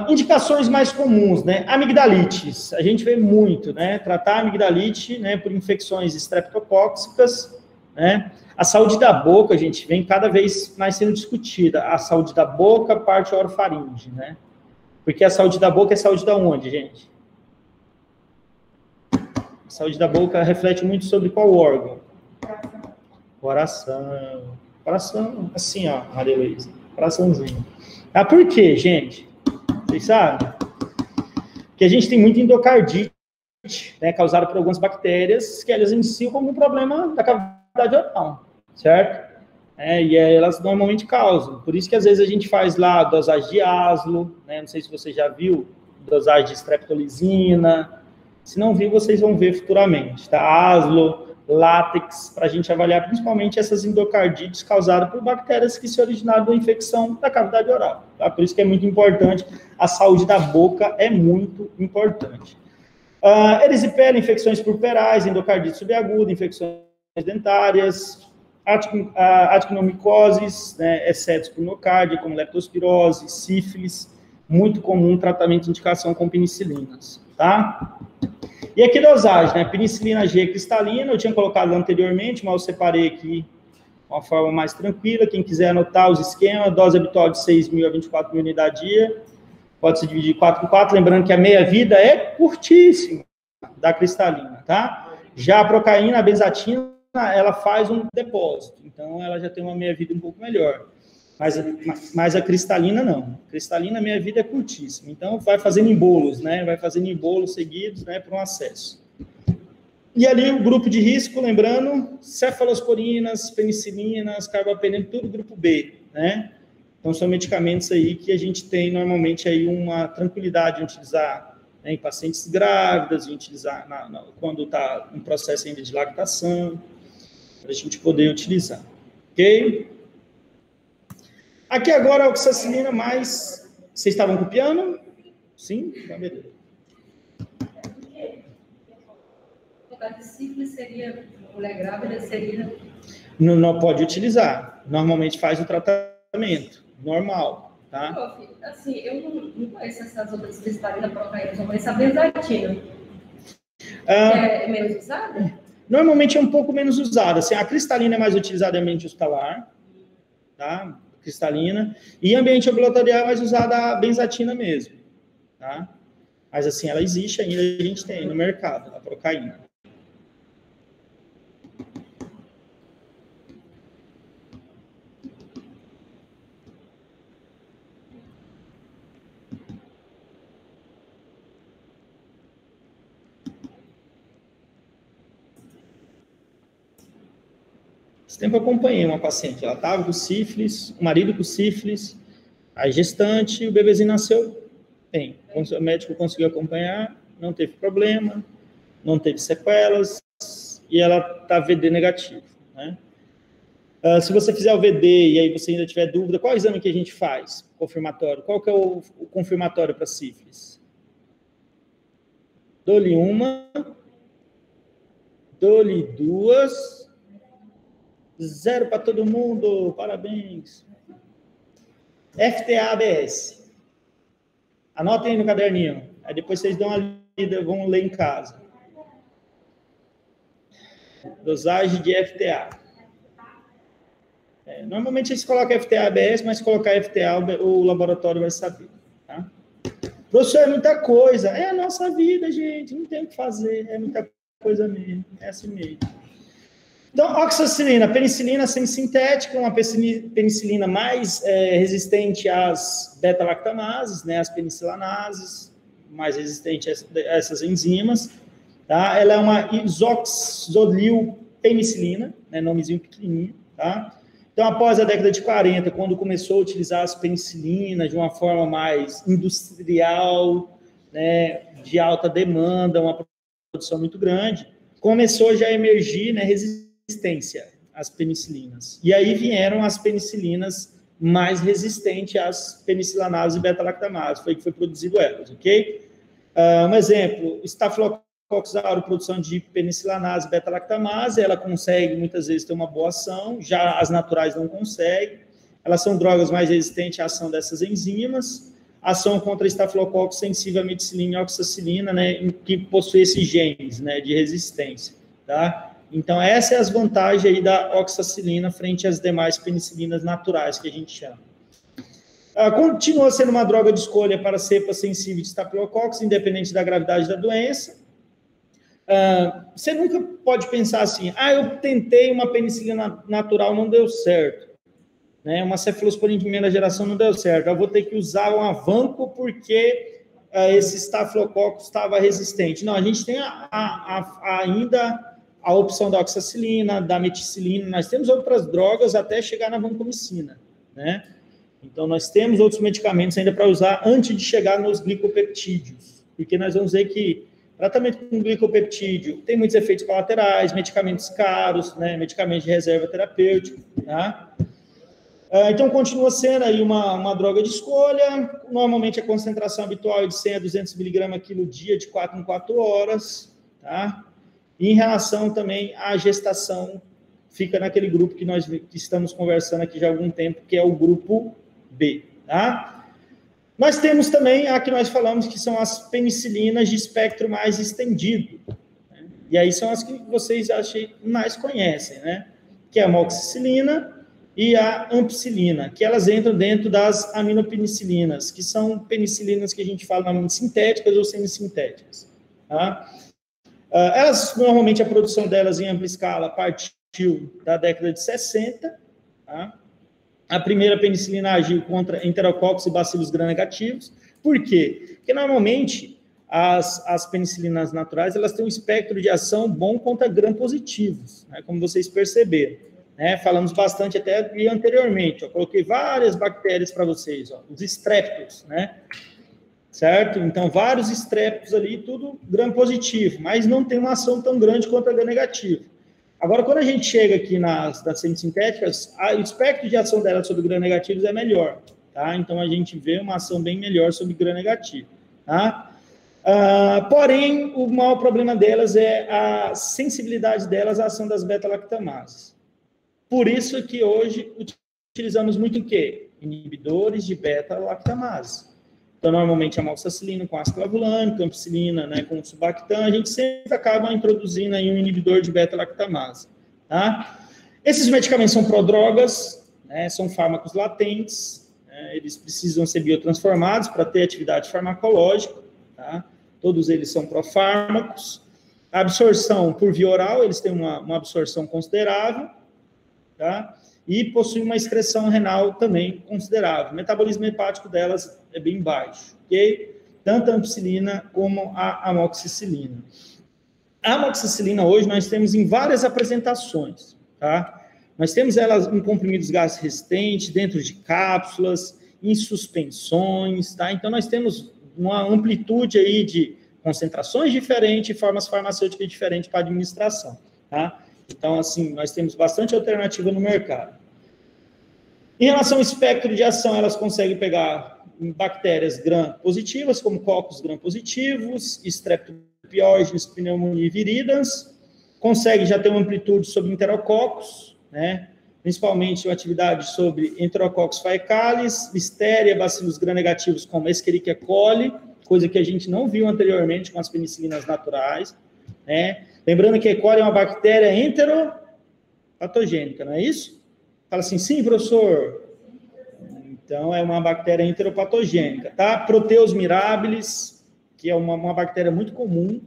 Indicações mais comuns, né? Amigdalites, a gente vê muito, né? Tratar a amigdalite, né, por infecções estreptocóccicas, né? A saúde da boca, gente, vem cada vez mais sendo discutida. A saúde da boca, parte orofaringe, né? Porque a saúde da boca é saúde da onde, gente? A saúde da boca reflete muito sobre qual órgão? Coração. Coração, assim, ó, Maria Luísa. Coraçãozinho. Ah, por quê, gente? Vocês sabem? Que a gente tem muita endocardite, né, causada por algumas bactérias, que elas iniciam como um problema da cavidade oral, certo? E elas normalmente causam. Por isso que às vezes a gente faz lá dosagem de aslo, né? Não sei se você já viu, dosagem de streptolizina. Se não viu, vocês vão ver futuramente, tá? Aslo, látex, para a gente avaliar principalmente essas endocardites causadas por bactérias que se originaram da infecção da cavidade oral, tá? Por isso que é muito importante, a saúde da boca é muito importante. Erisipela, infecções purpurais, endocardite subaguda, infecções dentárias, actinomicoses, né, excessos por miocárdia, como leptospirose, sífilis, muito comum tratamento de indicação com penicilinas, tá? E aqui dosagem, né, penicilina G cristalina, eu tinha colocado anteriormente, mas eu separei aqui de uma forma mais tranquila, quem quiser anotar os esquemas, dose habitual de 6.000 a 24.000 unidades dia, pode se dividir 4 por 4, lembrando que a meia-vida é curtíssima da cristalina, tá? Já a procaína, a benzatina, ela faz um depósito, então ela já tem uma meia-vida um pouco melhor. Mas a cristalina não. A cristalina, a meia-vida é curtíssima. Então, vai fazendo em bolos, né? Vai fazendo em bolos seguidos, né? Para um acesso. E ali o grupo de risco, lembrando, cefalosporinas, penicilinas, carbapenema, tudo grupo B, né? Então, são medicamentos aí que a gente tem normalmente aí uma tranquilidade em utilizar, né, em pacientes grávidas, em utilizar quando está em processo ainda de lactação, para a gente poder utilizar. Ok? Aqui agora a oxacilina mais... Vocês estavam copiando? Sim? Tá, beleza. No caso de sífilis, seria, mulher grávida, seria... Não pode utilizar. Normalmente faz o tratamento normal, tá? Assim, eu não conheço essas outras cristalinas procaínas, eu conheço a benzatina. É menos usada? Normalmente é um pouco menos usada. Assim, a cristalina é mais utilizada em ambiente hospitalar, tá? Cristalina, e em ambiente ambulatorial é mais usada a benzatina mesmo, tá? Mas assim, ela existe ainda, a gente tem no mercado, a procaína. Esse tempo eu acompanhei uma paciente, ela estava com sífilis, o marido com sífilis, a gestante, o bebezinho nasceu bem. O médico conseguiu acompanhar, não teve problema, não teve sequelas, e ela está VD negativo, né? Se você fizer o VD e aí você ainda tiver dúvida, qual exame que a gente faz? Confirmatório. Qual que é o confirmatório para sífilis? Dou-lhe uma, dou-lhe duas, 0 para todo mundo, parabéns. FTA-ABS. Anotem aí no caderninho. Aí depois vocês dão uma lida, vão ler em casa. Dosagem de FTA. Normalmente eles colocam FTA-ABS, mas se colocar FTA, o laboratório vai saber. Tá? Professor, é muita coisa. É a nossa vida, gente. Não tem o que fazer. É muita coisa mesmo. É assim mesmo. Então, oxacilina, penicilina semissintética, uma penicilina mais resistente às beta-lactamases, né, às penicilanases, mais resistente a essas enzimas. Tá? Ela é uma isoxazolilpenicilina, né, nomezinho pequenininho. Tá? Então, após a década de 40, quando começou a utilizar as penicilinas de uma forma mais industrial, né, de alta demanda, uma produção muito grande, começou já a emergir, né, resistência às penicilinas. E aí vieram as penicilinas mais resistentes às penicilanases e beta-lactamases. Foi que foi produzido elas, ok? Um exemplo, Staphylococcus aureus, produção de penicilanase e beta-lactamase, ela consegue muitas vezes ter uma boa ação, já as naturais não conseguem. Elas são drogas mais resistentes à ação dessas enzimas. Ação contra Staphylococcus sensível à meticilina e oxacilina, né, que possui esses genes, né, de resistência, tá? Então, essas são as vantagens aí da oxacilina frente às demais penicilinas naturais que a gente chama. Continua sendo uma droga de escolha para cepa sensível de Staphylococcus, independente da gravidade da doença. Você nunca pode pensar assim, eu tentei uma penicilina natural, não deu certo. Né? Uma cefalosporina de primeira geração não deu certo. Eu vou ter que usar um Avanco porque esse Staphylococcus estava resistente. Não, a gente tem ainda a opção da oxacilina, da meticilina, nós temos outras drogas até chegar na vancomicina, né? Então, nós temos outros medicamentos ainda para usar antes de chegar nos glicopeptídeos, porque nós vamos ver que tratamento com glicopeptídeo tem muitos efeitos colaterais, medicamentos caros, né? Medicamentos de reserva terapêutica, tá? Então, continua sendo aí uma droga de escolha. Normalmente, a concentração habitual é de 100 a 200 mg quilo dia, de 4 em 4 horas. Tá? E em relação também à gestação, fica naquele grupo que nós estamos conversando aqui já há algum tempo, que é o grupo B. Tá? Nós temos também a que nós falamos, que são as penicilinas de espectro mais estendido. Né? E aí são as que vocês acham mais conhecem, né? Que é a amoxicilina e a ampicilina, que elas entram dentro das aminopenicilinas, que são penicilinas que a gente fala normalmente sintéticas ou semissintéticas. Tá? Elas, normalmente, a produção delas em ampla escala partiu da década de 60. Tá? A primeira penicilina agiu contra enterococcus e bacilos gram-negativos. Por quê? Porque, normalmente, as penicilinas naturais, elas têm um espectro de ação bom contra gram-positivos, né? Como vocês perceberam. Né, falamos bastante até anteriormente, eu coloquei várias bactérias para vocês, os estreptos, né? Certo? Então, vários estreptos ali, tudo gram-positivo, mas não tem uma ação tão grande quanto a gram-negativo. Agora, quando a gente chega aqui das semissintéticas, o espectro de ação delas sobre gram-negativos é melhor, tá? Então, a gente vê uma ação bem melhor sobre gram-negativo, tá? Porém, o maior problema delas é a sensibilidade delas à ação das beta-lactamases. Por isso que hoje utilizamos muito o quê? Inibidores de beta-lactamase. Então, normalmente, a amoxicilina com ácido clavulânico, ampicilina, né, com subactam, a gente sempre acaba introduzindo aí um inibidor de beta-lactamase. Tá? Esses medicamentos são prodrogas, né, são fármacos latentes, né, eles precisam ser biotransformados para ter atividade farmacológica. Tá? Todos eles são profármacos. A absorção por via oral, eles têm uma absorção considerável. Tá? E possui uma excreção renal também considerável. O metabolismo hepático delas é bem baixo, ok? Tanto a ampicilina como a amoxicilina. A amoxicilina hoje nós temos em várias apresentações, tá? Nós temos elas em comprimidos gás resistentes, dentro de cápsulas, em suspensões, tá? Então nós temos uma amplitude aí de concentrações diferentes e formas farmacêuticas diferentes para administração, tá? Então, assim, nós temos bastante alternativa no mercado. Em relação ao espectro de ação, elas conseguem pegar bactérias gram-positivas, como cocos gram-positivos, streptopiógenes, pneumonia e viridans. Consegue já ter uma amplitude sobre enterococos, né? Principalmente uma atividade sobre enterococcus faecalis, listeria, bacilos gram-negativos como Escherichia coli, coisa que a gente não viu anteriormente com as penicilinas naturais, né? Lembrando que a E. coli é uma bactéria enteropatogênica, não é isso? Fala assim, sim, professor. Então, é uma bactéria enteropatogênica, tá? Proteus mirabilis, que é uma bactéria muito comum.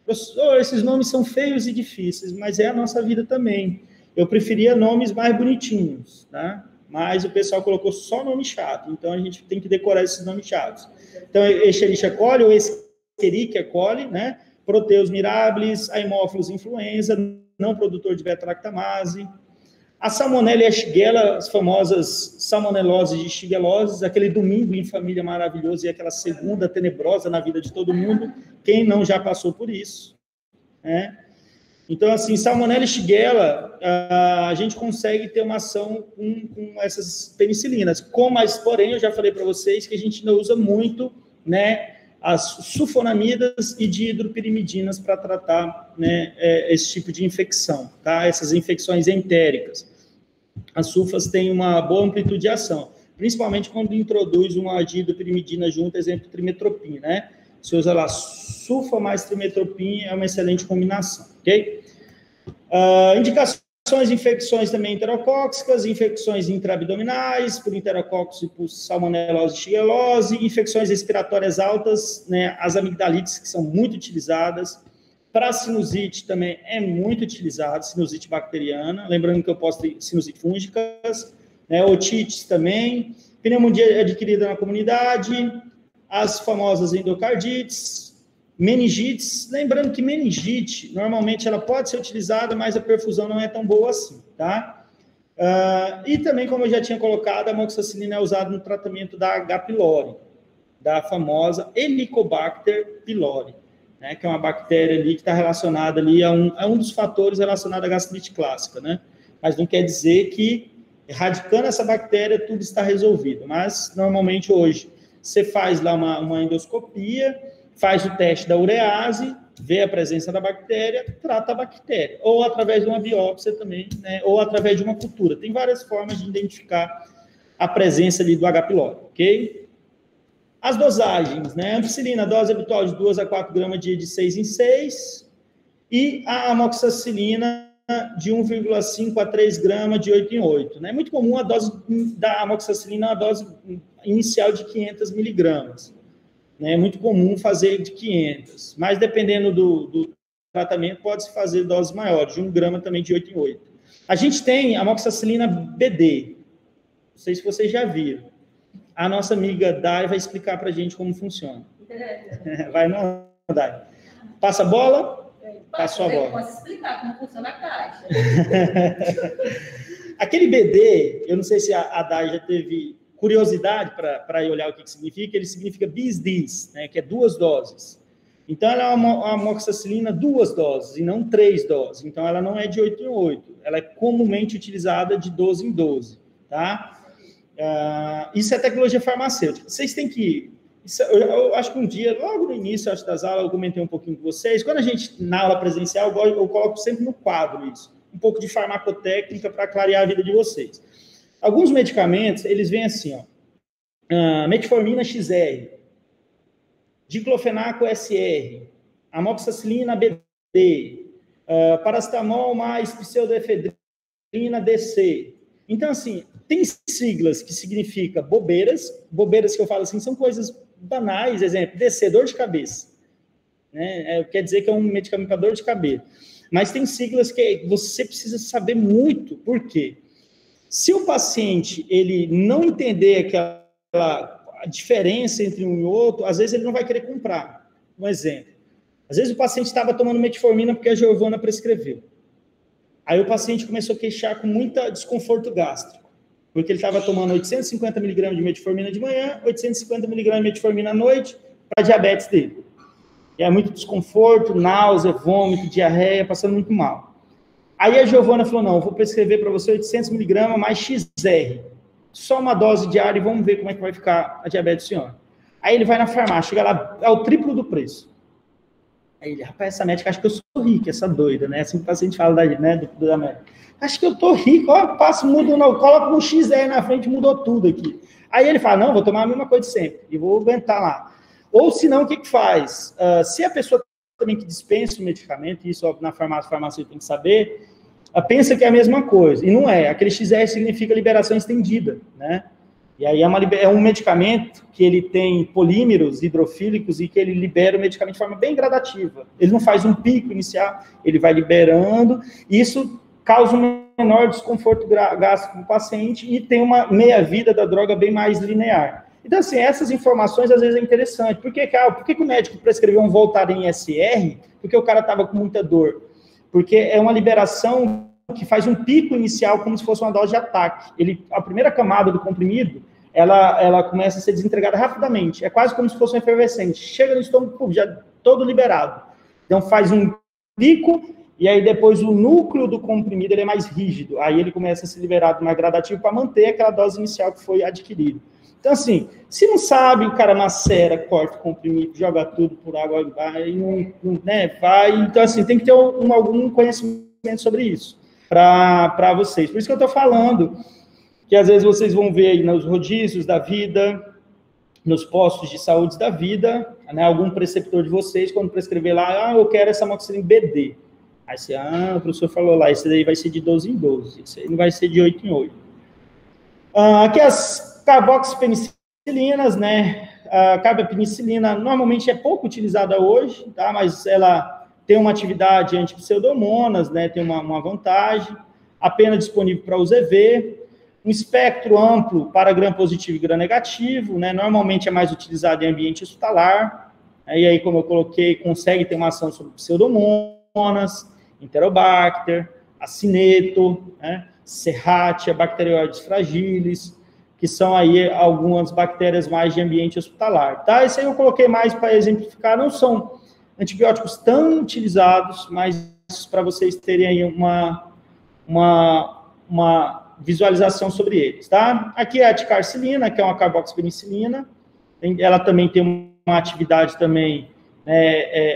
Professor, esses nomes são feios e difíceis, mas é a nossa vida também. Eu preferia nomes mais bonitinhos, tá? Mas o pessoal colocou só nome chato, então a gente tem que decorar esses nomes chatos. Então, Escherichia coli ou Escherichia coli, né? Proteus mirabilis, Haemophilus influenza, não produtor de beta-lactamase, a Salmonella e a Shigella, as famosas salmoneloses e shigelloses, aquele domingo em família maravilhoso e aquela segunda tenebrosa na vida de todo mundo, quem não já passou por isso, né? Então, assim, Salmonella e Shigella, a gente consegue ter uma ação com essas penicilinas, porém, eu já falei para vocês que a gente não usa muito, né, as sulfonamidas e dihidropirimidinas para tratar, né, esse tipo de infecção, tá? Essas infecções entéricas. As sulfas têm uma boa amplitude de ação, principalmente quando introduz uma dihidropirimidina junto, exemplo, trimetropin, né? Se usa lá sulfa mais trimetropin, é uma excelente combinação, ok? Indicações de infecções também enterocóxicas, infecções intraabdominais, por enterococcus e por salmonelose e shigellose, infecções respiratórias altas, né, as amigdalites, que são muito utilizadas, Para sinusite também é muito utilizado, sinusite bacteriana, lembrando que eu posso ter sinusite fúngicas, né, otites também, pneumonia adquirida na comunidade, as famosas endocardites, meningites, lembrando que meningite, normalmente ela pode ser utilizada, mas a perfusão não é tão boa assim, tá? E também, como eu já tinha colocado, a amoxicilina é usada no tratamento da H. pylori, da famosa Helicobacter pylori, né, que é uma bactéria ali que está relacionada ali a um dos fatores relacionados à gastrite clássica, né? Mas não quer dizer que, erradicando essa bactéria, tudo está resolvido. Mas, normalmente, hoje, você faz lá uma endoscopia, faz o teste da urease, vê a presença da bactéria, trata a bactéria. Ou através de uma biópsia também, né? Ou através de uma cultura. Tem várias formas de identificar a presença ali do H. pylori, ok? As dosagens, né? Ampicilina, dose habitual de 2 a 4 gramas dia de 6 em 6. E a amoxicilina de 1,5 a 3 gramas de 8 em 8. É, né? Muito comum a dose da amoxicilina, a dose inicial de 500 miligramas. É muito comum fazer de 500. Mas dependendo do tratamento, pode-se fazer doses maiores, de 1 grama também de 8 em 8. A gente tem a amoxicilina BD. Não sei se vocês já viram. A nossa amiga Dai vai explicar para a gente como funciona. Vai não, Dai. Passa a bola? Passou a bola. Eu posso explicar como funciona a caixa. Aquele BD, eu não sei se a Dai já teve curiosidade para ir olhar o que significa. Ele significa bis, né, que é 2 doses. Então, ela é uma amoxicilina 2 doses e não 3 doses. Então, ela não é de 8 em 8. Ela é comumente utilizada de 12 em 12, tá? Isso é tecnologia farmacêutica. Vocês têm que... eu acho que um dia, logo no início das aulas, eu comentei um pouquinho com vocês. Quando a gente, na aula presencial, eu coloco sempre no quadro isso. Um pouco de farmacotécnica para clarear a vida de vocês. Alguns medicamentos, eles vêm assim, ó. Metformina XR, diclofenaco SR, amoxicilina BD, paracetamol mais pseudoefedrina DC. Então, assim, tem siglas que significam bobeiras que eu falo assim, são coisas banais, exemplo, DC, dor de cabeça. Né? Quer dizer que é um medicamento para dor de cabeça. Mas tem siglas que você precisa saber muito, por quê? Se o paciente ele não entender aquela diferença entre um e outro, às vezes ele não vai querer comprar. Um exemplo. Às vezes o paciente estava tomando metformina porque a Giovana prescreveu. Aí o paciente começou a queixar com muito desconforto gástrico, porque ele estava tomando 850 miligramas de metformina de manhã, 850 miligramas de metformina à noite, para a diabetes dele. E é muito desconforto, náusea, vômito, diarreia, passando muito mal. Aí a Giovana falou, não, eu vou prescrever para você 800 miligramas mais XR. Só uma dose diária e vamos ver como é que vai ficar a diabetes do senhor. Aí ele vai na farmácia, chega lá, é o triplo do preço. Aí ele, rapaz, essa médica acha que eu sou rico, essa doida, né? Assim que o paciente fala da médica. Acho que eu tô rico, ó, passo, mudo, não, coloco um XR na frente, mudou tudo aqui. Aí ele fala, não, vou tomar a mesma coisa de sempre, e vou aguentar lá. Ou se não, o que faz? Se a pessoa também que dispensa o medicamento, isso na farmácia tem que saber, pensa que é a mesma coisa, e não é. Aquele XR significa liberação estendida, né? E aí é um medicamento que ele tem polímeros hidrofílicos e que ele libera o medicamento de forma bem gradativa. Ele não faz um pico inicial, ele vai liberando, e isso causa um menor desconforto gástrico no paciente e tem uma meia-vida da droga bem mais linear. Então, assim, essas informações às vezes é interessante. Por que o médico prescreveu um Voltaren SR? Porque o cara estava com muita dor. Porque é uma liberação que faz um pico inicial como se fosse uma dose de ataque. A primeira camada do comprimido, ela começa a ser desentregada rapidamente. É quase como se fosse um efervescente. Chega no estômago, já todo liberado. Então faz um pico, e aí depois o núcleo do comprimido ele é mais rígido. Aí ele começa a ser liberado mais gradativo para manter aquela dose inicial que foi adquirida. Então, assim, se não sabe, o cara macera, corta o comprimido, joga tudo por água, vai, né, vai. Então, assim, tem que ter algum conhecimento sobre isso para vocês. Por isso que eu estou falando que às vezes vocês vão ver aí nos rodízios da vida, nos postos de saúde da vida, né, algum preceptor de vocês, quando prescrever lá, eu quero essa amoxicilina BD. Aí você, o professor falou lá, esse daí vai ser de 12 em 12, esse aí não vai ser de 8 em 8. Aqui as carboxipenicilinas, né, a carbapenicilina normalmente é pouco utilizada hoje, tá, mas ela tem uma atividade anti-pseudomonas, né, tem uma vantagem, apenas disponível para uso EV, um espectro amplo para gram-positivo e gram-negativo, né, normalmente é mais utilizado em ambiente hospitalar, e aí, como eu coloquei, consegue ter uma ação sobre pseudomonas, Enterobacter, Acineto, né, Serratia, Bacteroides fragilis, que são aí algumas bactérias mais de ambiente hospitalar, tá? Esse aí eu coloquei mais para exemplificar, não são antibióticos tão utilizados, mas para vocês terem aí uma visualização sobre eles, tá? Aqui é a ticarcilina, que é uma carboxipenicilina, ela também tem uma atividade também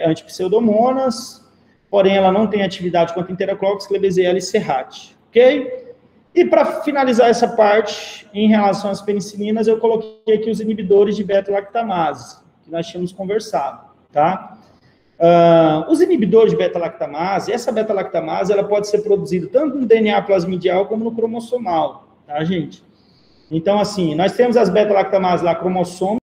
anti-pseudomonas, porém ela não tem atividade contra Enteroclox, Klebsiella e Serratia, ok? E para finalizar essa parte, em relação às penicilinas, eu coloquei aqui os inibidores de beta-lactamase, que nós tínhamos conversado, tá? Os inibidores de beta-lactamase, essa beta-lactamase, ela pode ser produzida tanto no DNA plasmidial como no cromossomal, tá, gente? Então, assim, nós temos as beta-lactamases lá, cromossomo